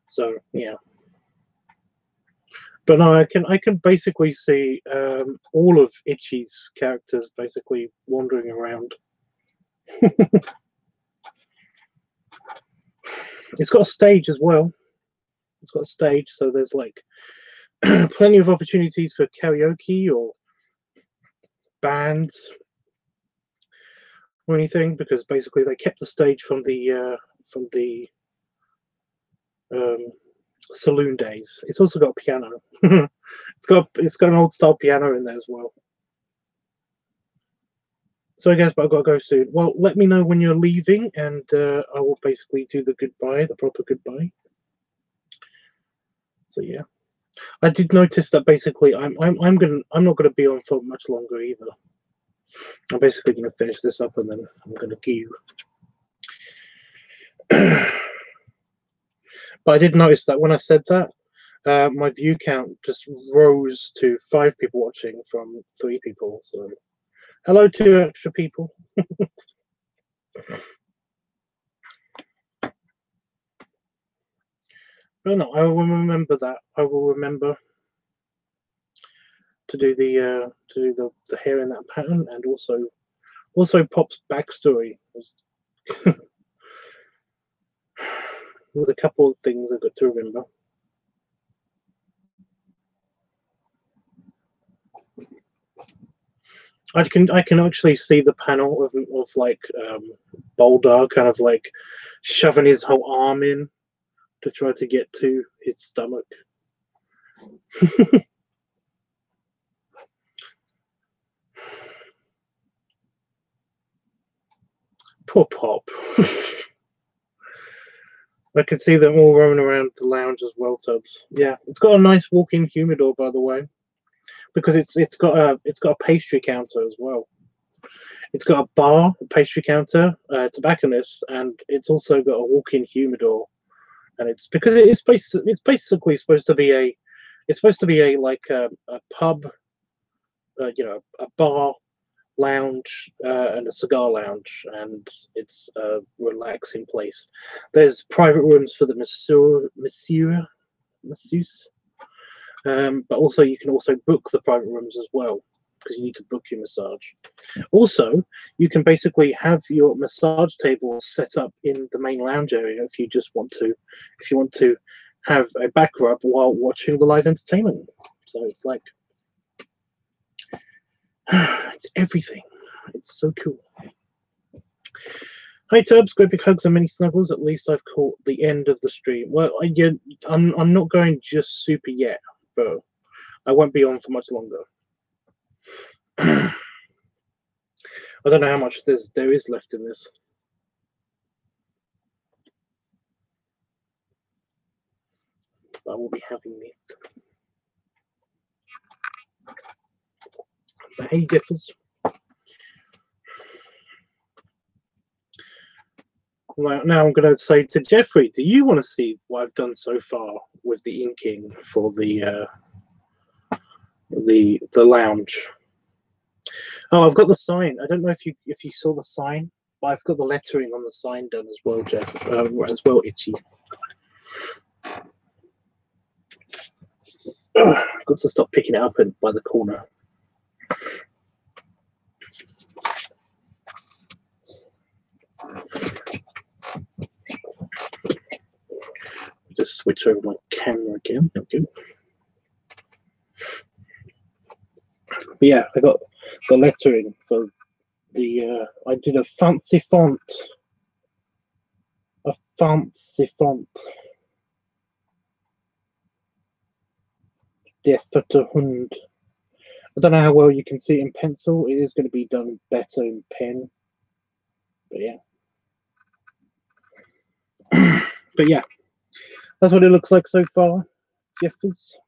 So yeah. But no, I can basically see all of Itchy's characters basically wandering around. It's got a stage as well. It's got a stage, so there's like plenty of opportunities for karaoke or bands or anything, because basically they kept the stage from the saloon days. It's also got a piano. it's got an old style piano in there as well. So I guess, but I've got to go soon. Well, let me know when you're leaving, and I will basically do the goodbye, the proper goodbye. So yeah, I did notice that basically I'm not gonna be on for much longer either. I'm basically gonna finish this up and then I'm gonna queue. But I did notice that when I said that, my view count just rose to 5 people watching from 3 people. So hello, 2 extra people. But no, I will remember that. I will remember to do the hair in that pattern, and also Pop's backstory. There's a couple of things I've got to remember. I can actually see the panel of like Boulder kind of like shoving his whole arm in to try to get to his stomach. Poor Pop. I can see them all roaming around the lounge as well, Tubbs. Yeah, it's got a nice walk-in humidor, by the way, because it's got a pastry counter as well. It's got a bar, a pastry counter, tobacconist, and it's also got a walk-in humidor. And it's because it's basically supposed to be a like a pub, a bar, lounge, and a cigar lounge, and it's a relaxing place. There's private rooms for the masseuse, but also you can also book the private rooms as well, because you need to book your massage. Also, you can basically have your massage table set up in the main lounge area if you want to have a back rub while watching the live entertainment. So it's like it's everything. It's so cool. Hi Tubbs, great big hugs and many snuggles. At least I've caught the end of the stream. Well, I'm not going just super yet, but I won't be on for much longer. I don't know how much there is left in this. I will be having it. But hey, Differs. Well, now I'm going to say to Jeffrey, do you want to see what I've done so far with the inking for the lounge? Oh, I've got the sign. I don't know if you saw the sign, but I've got the lettering on the sign done as well, Jeff. As well, Itchy. I've got to stop picking it up by the corner. Just switch over my camera again. There we go. But yeah, I got the lettering for the. I did a fancy font. A fancy font. Der Hund. I don't know how well you can see it in pencil. It is going to be done better in pen. But yeah. But yeah, that's what it looks like so far, Jeffers.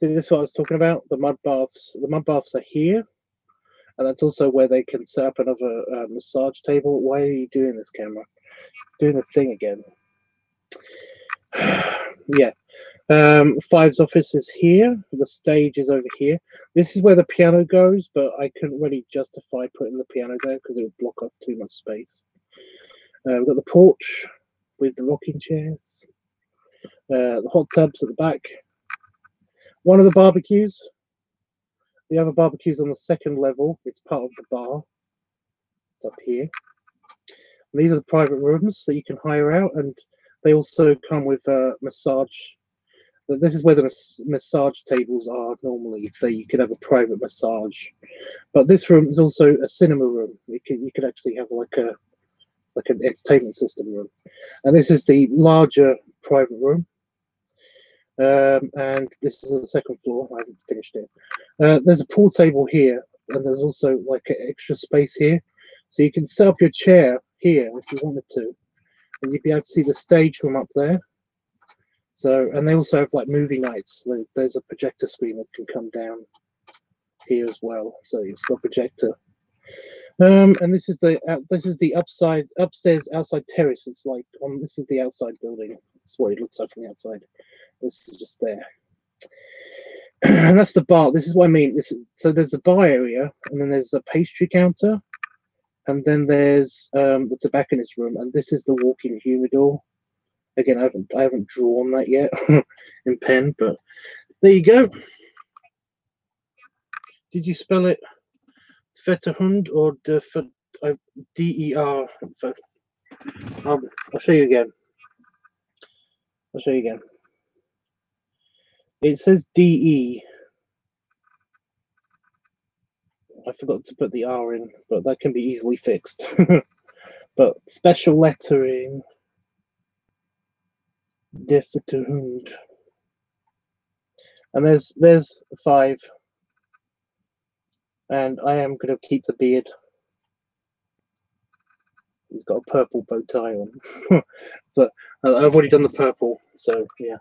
See, this is what I was talking about. The mud baths. The mud baths are here, and that's also where they can set up another massage table. Why are you doing this, camera? It's doing the thing again. Yeah. Five's office is here. The stage is over here. This is where the piano goes, but I couldn't really justify putting the piano there because it would block up too much space. We've got the porch with the rocking chairs. The hot tubs at the back. One of the barbecues. The other barbecue's on the second level. It's part of the bar. It's up here. And these are the private rooms that you can hire out, and they also come with a massage. This is where the massage tables are normally. You could have a private massage, but this room is also a cinema room. You could actually have like an entertainment system room, and this is the larger private room. And this is on the second floor. I haven't finished it. There's a pool table here, and there's also like an extra space here, so you can set up your chair here if you wanted to, and you'd be able to see the stage from up there. So, and they also have like movie nights. There's a projector screen that can come down here as well. So it's got a projector. And this is the upstairs outside terrace. It's like this is the outside building. That's what it looks like from the outside. This is just there. And that's the bar. This is what I mean. So there's the bar area, and then there's a pastry counter, and then there's the tobacconist room, and this is the walk-in humidor. Again, I haven't drawn that yet in pen, but there you go. Did you spell it Vetterhund or D-E-R? I'll show you again. I'll show you again. It says D-E. I forgot to put the R in, but that can be easily fixed. But special lettering. Der Hund. And there's 5. And I am going to keep the beard. He's got a purple bow tie on. But I've already done the purple, so yeah.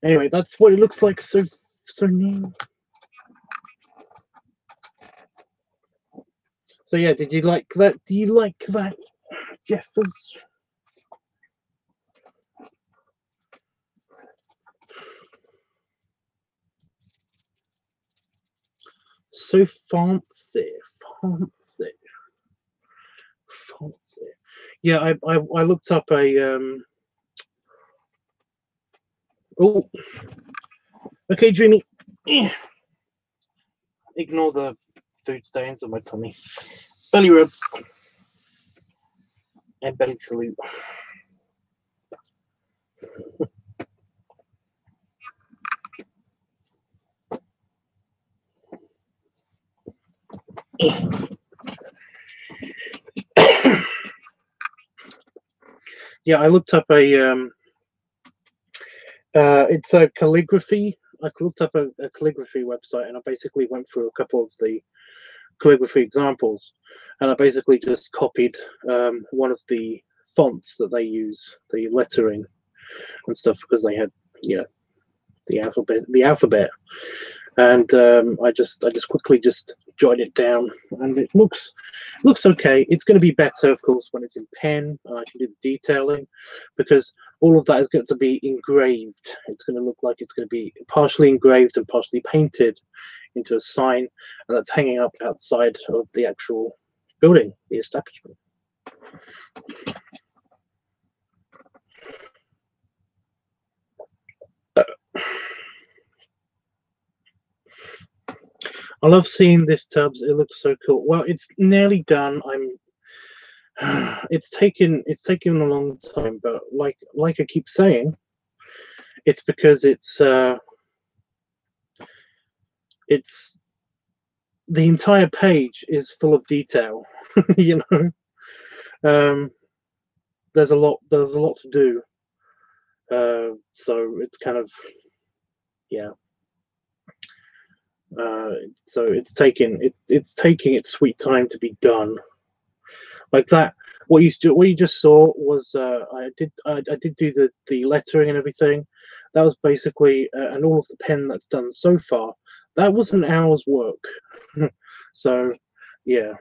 Anyway, that's what it looks like so new. So yeah, did you like that? Do you like that, Jeffers? So fancy. Yeah, I looked up a Oh, okay, Dreamy. Ignore the food stains on my tummy. Belly rubs and belly salute. Yeah, I looked up a it's a calligraphy. I looked up a calligraphy website, and I basically went through a couple of the calligraphy examples, and I basically just copied one of the fonts that they use, the lettering and stuff, because they had the alphabet, and I just quickly just jotted it down, and it looks okay. It's going to be better, of course, when it's in pen. I can do the detailing, because all of that is going to be engraved. It's going to look like it's going to be partially engraved and partially painted into a sign, and that's hanging up outside of the actual building, the establishment. I love seeing this, Tubbs. It looks so cool. Well, it's nearly done. It's taken a long time, but like I keep saying, it's because it's the entire page is full of detail. You know, there's a lot to do. So it's kind of, yeah. So it's taking its sweet time to be done. Like that, what you just saw was I did do the lettering and everything. That was basically and all of the pen that's done so far. That was an hour's work. So yeah,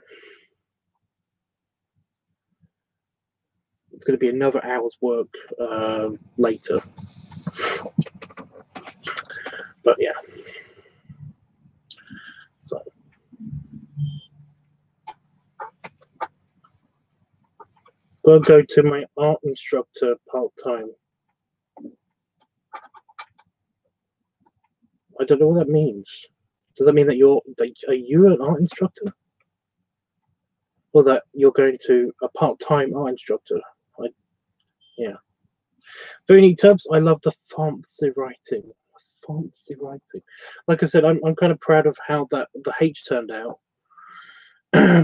it's going to be another hour's work later. But yeah, so I'll go to my art instructor part-time. I don't know what that means. Does that mean that are you an art instructor? Or that you're going to a part-time art instructor? Yeah. Very neat, Tubbs. I love the fancy writing. Fancy writing. Like I said, I'm kind of proud of how the H turned out.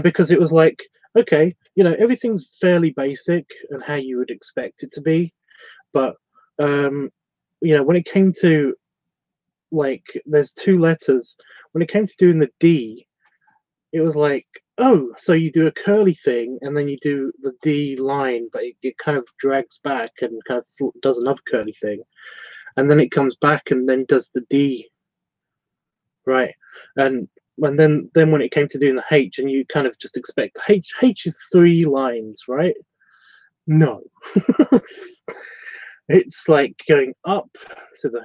Because it was like, okay, you know, everything's fairly basic and how you would expect it to be. But you know, when it came to, like, there's two letters. When it came to doing the D, it was like, oh, so you do a curly thing and then you do the D line, but it kind of drags back and kind of does another curly thing, and then it comes back and then does the D, right? And then when it came to doing the H, and you kind of just expect the H is 3 lines, right? No. It's like going up to the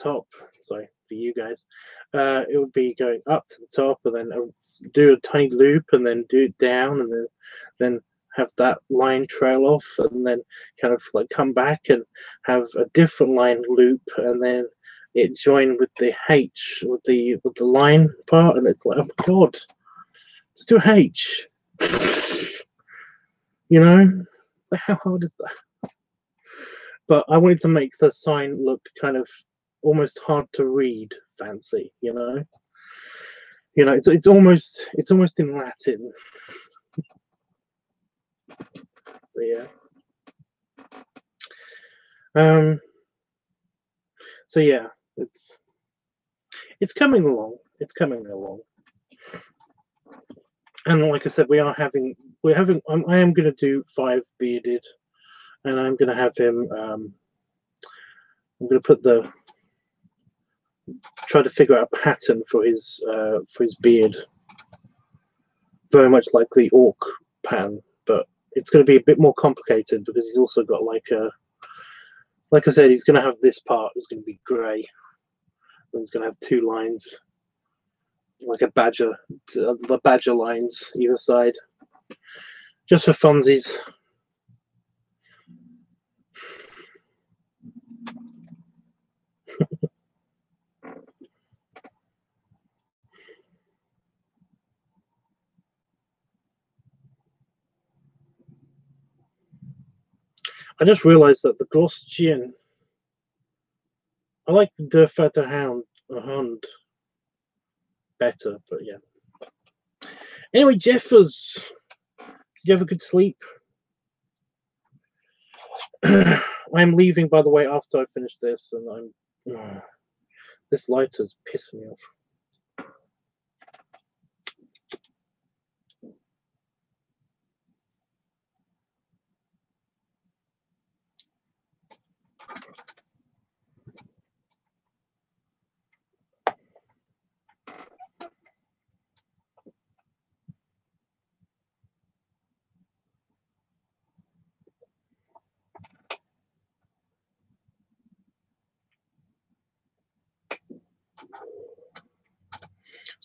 top. Sorry for you guys. It would be going up to the top and then do a tiny loop and then do it down and then have that line trail off and then kind of like come back and have a different line loop and then it join with the H with the line part, and it's like, oh my god, let's do H. You know, so how hard is that? But I wanted to make the sign look kind of almost hard to read, fancy, you know. You know, it's almost in Latin. So yeah. So yeah, it's coming along. It's coming along. And like I said, I am going to do 5 bearded, and I'm going to have him. I'm going to try to figure out a pattern for his beard, very much like the orc pattern, but it's going to be a bit more complicated because he's also got like I said, he's going to have this part is going to be grey, and he's going to have 2 lines, like a badger, the badger lines either side, just for funsies. I just realised that the Grostian, I like the Fatter Hound better, but yeah. Anyway, Jeffers, did you have a good sleep? I'm leaving, by the way, after I finish this, and this lighter's pissing me off.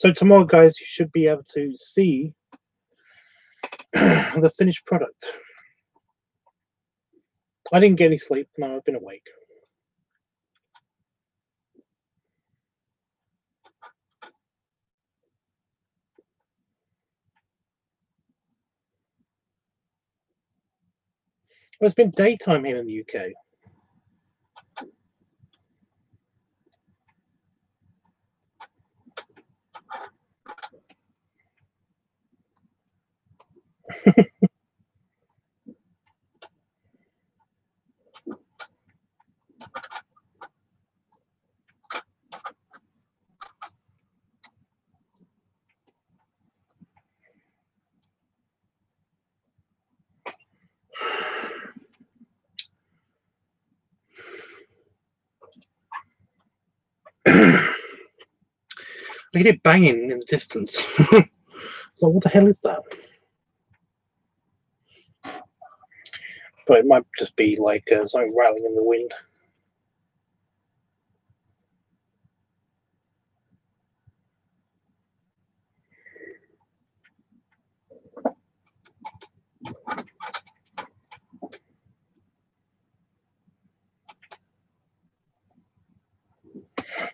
So tomorrow, guys, you should be able to see the finished product. I didn't get any sleep. No, I've been awake. Well, it's been daytime here in the UK. I hear it banging in the distance. So what the hell is that? But it might just be like something rattling in the wind.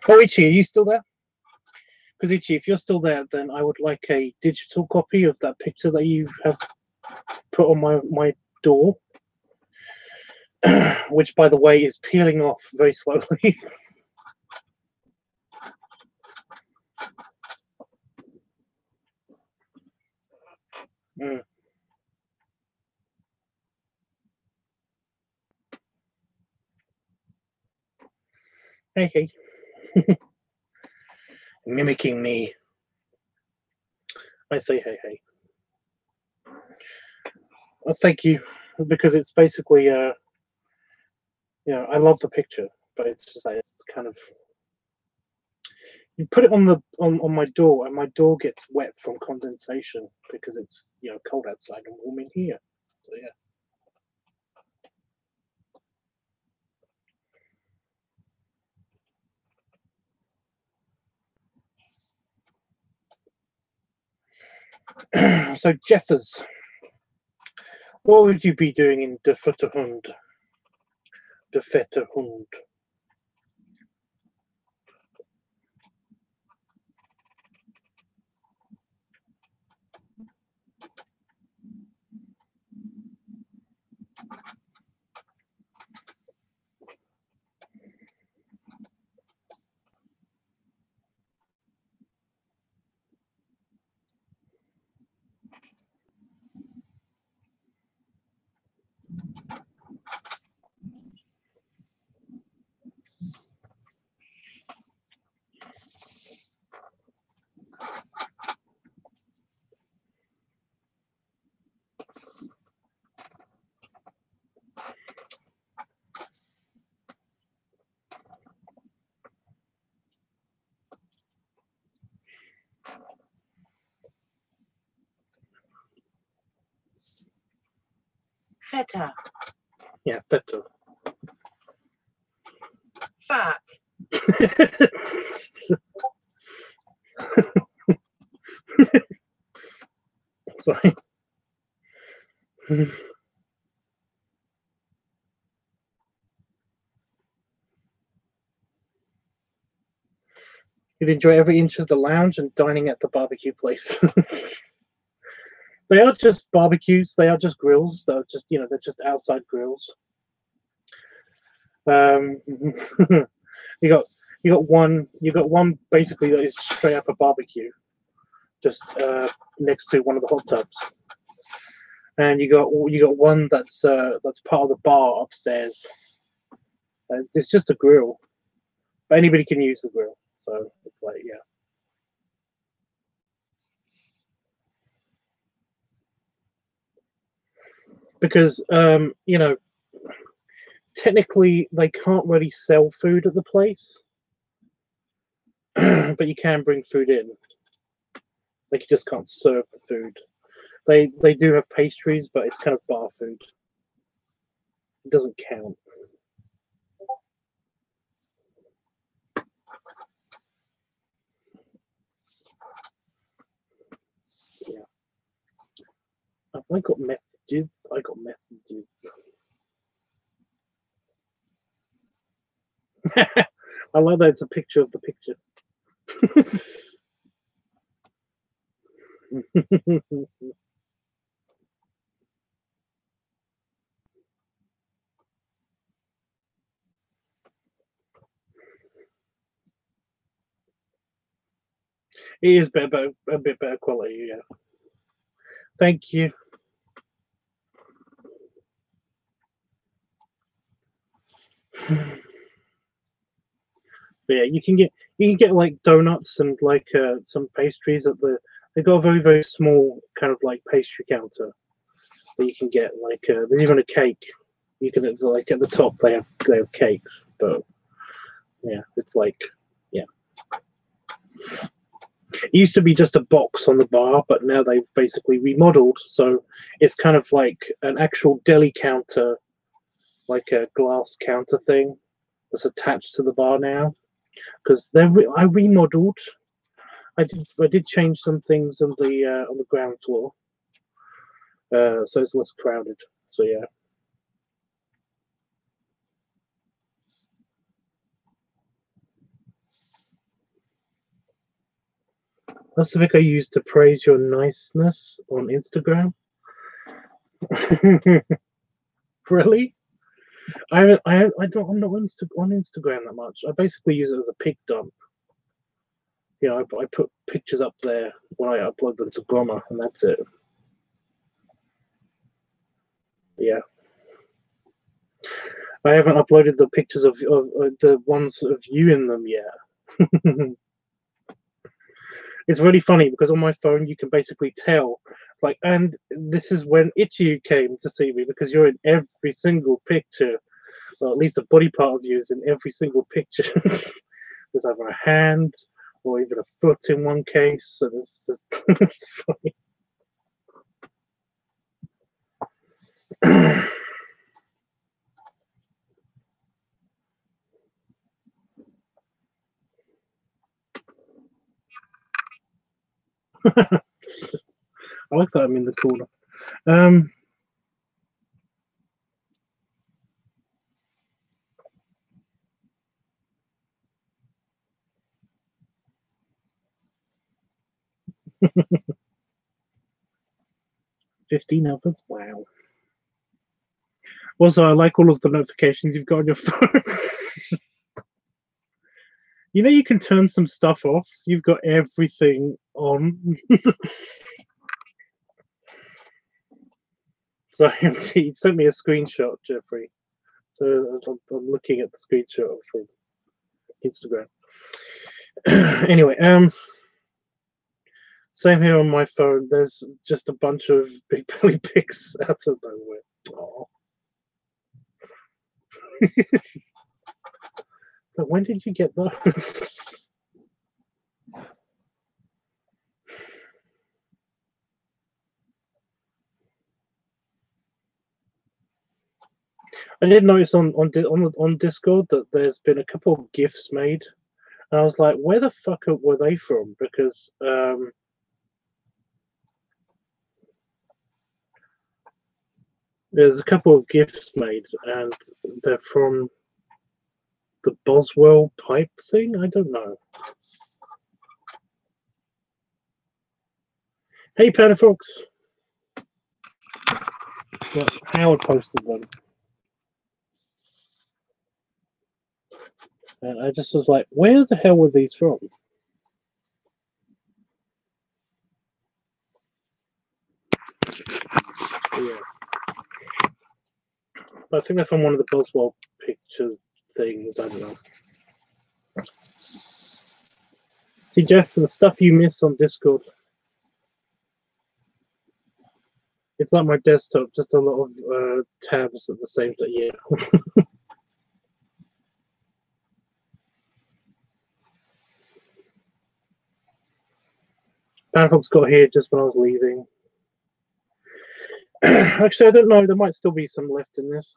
Oh, Ichi, are you still there? Because Ichi, if you're still there, then I would like a digital copy of that picture that you have put on my door, which, by the way, is peeling off very slowly. Mm. Hey, hey. Mimicking me. I say hey, hey. Well, thank you, because it's basically, you know, I love the picture, but it's just like, it's kind of, you put it on the on my door, and my door gets wet from condensation because it's, you know, cold outside and warm in here. So yeah. So Jeffers, what would you be doing in De Fette Hund? De Fette Hund. Feta. Yeah, Fette. Fat. Sorry. You'd enjoy every inch of the lounge and dining at the barbecue place. They are just barbecues. They are just grills. They're just, you know, they're just outside grills. You got one basically that is straight up a barbecue, just next to one of the hot tubs, and you got one that's part of the bar upstairs. It's just a grill, but anybody can use the grill, so it's like, yeah. Because you know, technically they can't really sell food at the place, but you can bring food in. Like, you just can't serve the food. They do have pastries, but it's kind of bar food. It doesn't count. I got messages. I got messages. I like that it's a picture of the picture. It is better, a bit better quality, yeah. Thank you. But yeah, you can get like donuts and like some pastries at they've got a very, very small kind of like pastry counter that you can get like there's even a cake. You can like at the top they have cakes, but yeah, it's like yeah. It used to be just a box on the bar, but now they've basically remodeled, so it's kind of like an actual deli counter, like a glass counter thing that's attached to the bar now. Because I remodeled. I did change some things on the ground floor, so it's less crowded. So yeah. That's the pic I used to praise your niceness on Instagram. Really? I'm not on Instagram that much. I basically use it as a pic dump. You know, I put pictures up there when I upload them to Grommer, and that's it. Yeah. I haven't uploaded the pictures of the ones of you in them yet. It's really funny because on my phone you can basically tell, like, and this is when Itchy came to see me because you're in every single picture. Well, at least the body part of you is in every single picture. There's either a hand or even a foot in one case, and it's just it's funny. I like that I'm in the corner. 15 others? Wow. Also, I like all of the notifications you've got on your phone. You know, you can turn some stuff off. You've got everything on. So he sent me a screenshot, Jeffrey. So I'm looking at the screenshot from Instagram. Anyway, same here on my phone. There's just a bunch of big belly pics out of nowhere. Oh. So when did you get those? I did notice on Discord that there's been a couple of GIFs made, and I was like, where the fuck were they from? Because there's a couple of GIFs made, and they're from the Boswell pipe thing. I don't know. Hey, Panafox. Well, Howard posted them. And I just was like, where the hell were these from? Yeah. I think they're from one of the Boswell picture things. I don't know. See, Jeff, the stuff you miss on Discord. It's like my desktop, just a lot of tabs at the same time. Yeah. Panafox got here just when I was leaving. Actually, I don't know. There might still be some left in this.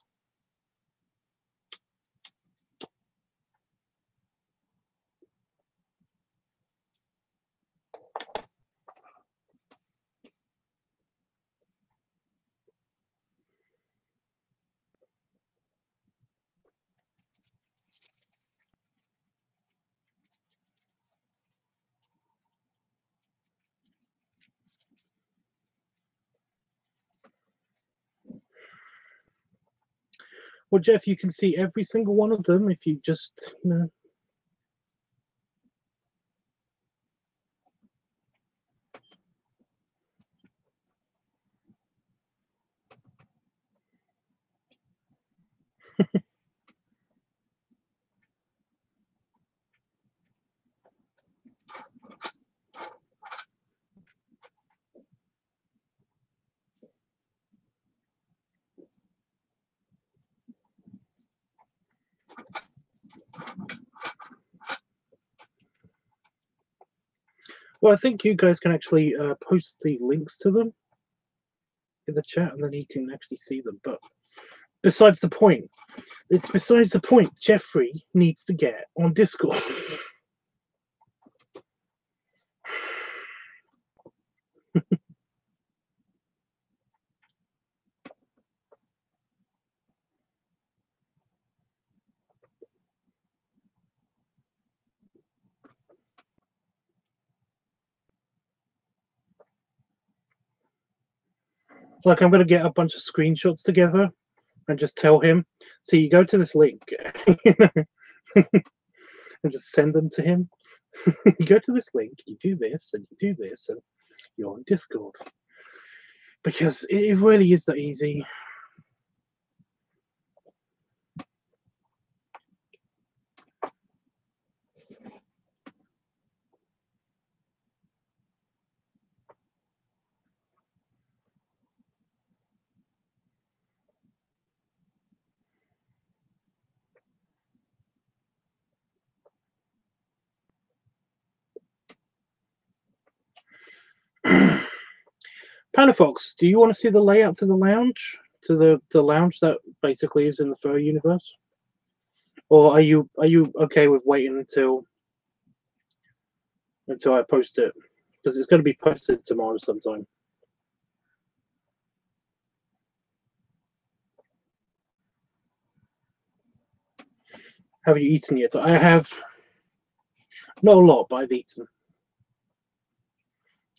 Well, Jeff, you can see every single one of them if you just, you know. Well, I think you guys can actually post the links to them in the chat, and then he can actually see them. But besides the point, it's besides the point. Jeffrey needs to get on Discord. Like, I'm going to get a bunch of screenshots together and just tell him, so you go to this link, you know, and just send them to him. You go to this link, you do this, and you do this, and you're on Discord. Because it really is that easy. Panafox, do you want to see the layout to the lounge? To the lounge that basically is in the Fur universe? Or are you okay with waiting until I post it? Because it's going to be posted tomorrow sometime. Have you eaten yet? I have. Not a lot, but I've eaten.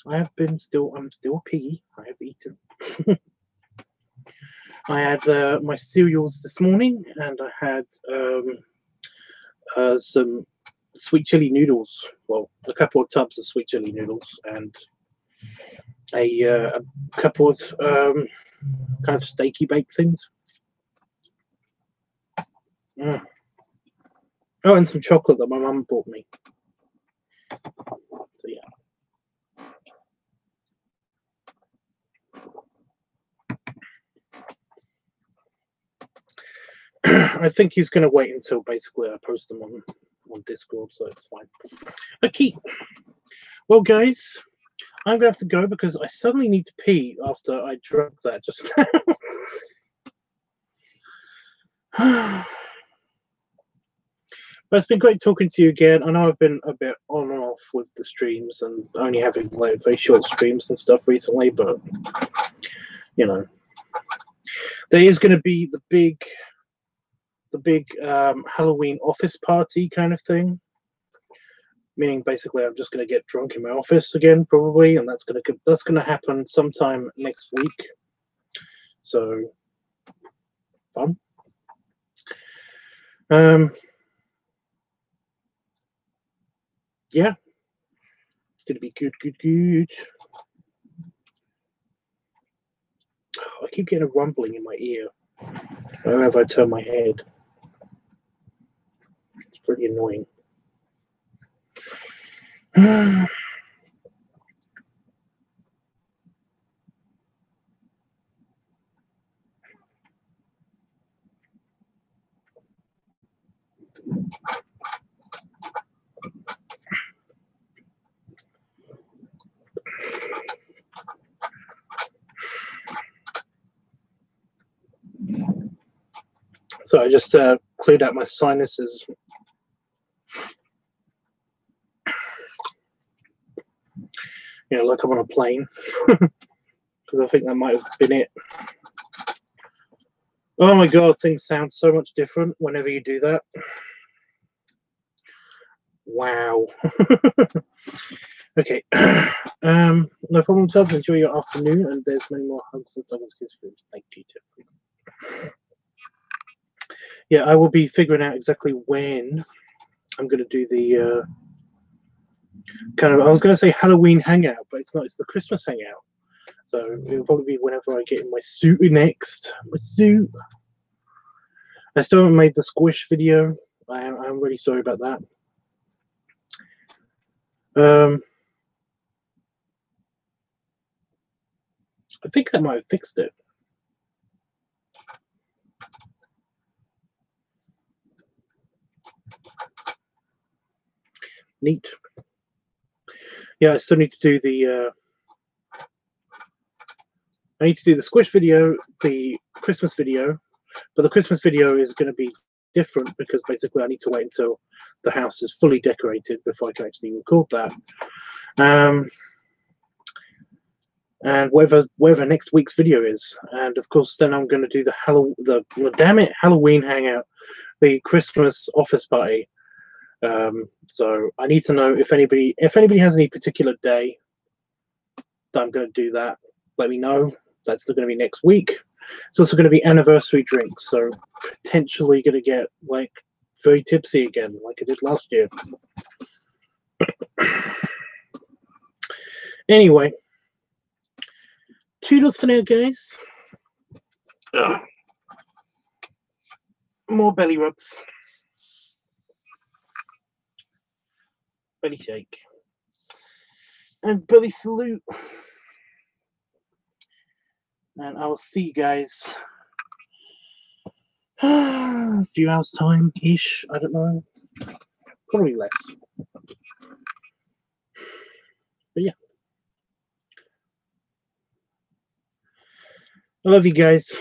I have been still. I'm still a piggy. I have eaten. I had my cereals this morning, and I had some sweet chili noodles. Well, a couple of tubs of sweet chili noodles, and a couple of kind of steaky baked things. Mm. Oh, and some chocolate that my mum bought me. So yeah. I think he's going to wait until basically I post them on Discord, so it's fine. Okay. Well, guys, I'm going to have to go because I suddenly need to pee after I drank that just now. But it's been great talking to you again. I know I've been a bit on and off with the streams and only having like very short streams and stuff recently, but you know, there is going to be the big Halloween office party kind of thing. Meaning, basically, I'm just going to get drunk in my office again, probably, and that's going to happen sometime next week. So, fun. Yeah, it's going to be good. Oh, I keep getting a rumbling in my ear. I don't know if I turn my head. It's pretty annoying. So I just cleared out my sinuses. You know, like I'm on a plane. Because I think that might have been it. Oh my god, things sound so much different whenever you do that. Wow. Okay. No problem, Tubbs. Enjoy your afternoon, and there's many more hugs and stuff. Thank you, Jeffrey. yeah, I will be figuring out exactly when I'm going to do the kind of, I was going to say Halloween hangout, but it's not, it's the Christmas hangout. So it'll probably be whenever I get in my suit next. My suit. I still haven't made the squish video. I'm really sorry about that. I think that might have fixed it. Neat. Yeah, I still need to do the I need to do the squish video, the Christmas video, but the Christmas video is going to be different because basically I need to wait until the house is fully decorated before I can actually record that. And whatever next week's video is, and of course then I'm going to do the Halloween hangout, the Christmas office party. So I need to know if anybody has any particular day that I'm going to do that. Let me know. That's still going to be next week. It's also going to be anniversary drinks, so potentially going to get like very tipsy again, like I did last year. Anyway, toodles for now, guys. Ugh. More belly rubs. Belly shake. And belly salute. And I will see you guys a few hours time-ish. I don't know. Probably less. But yeah. I love you guys.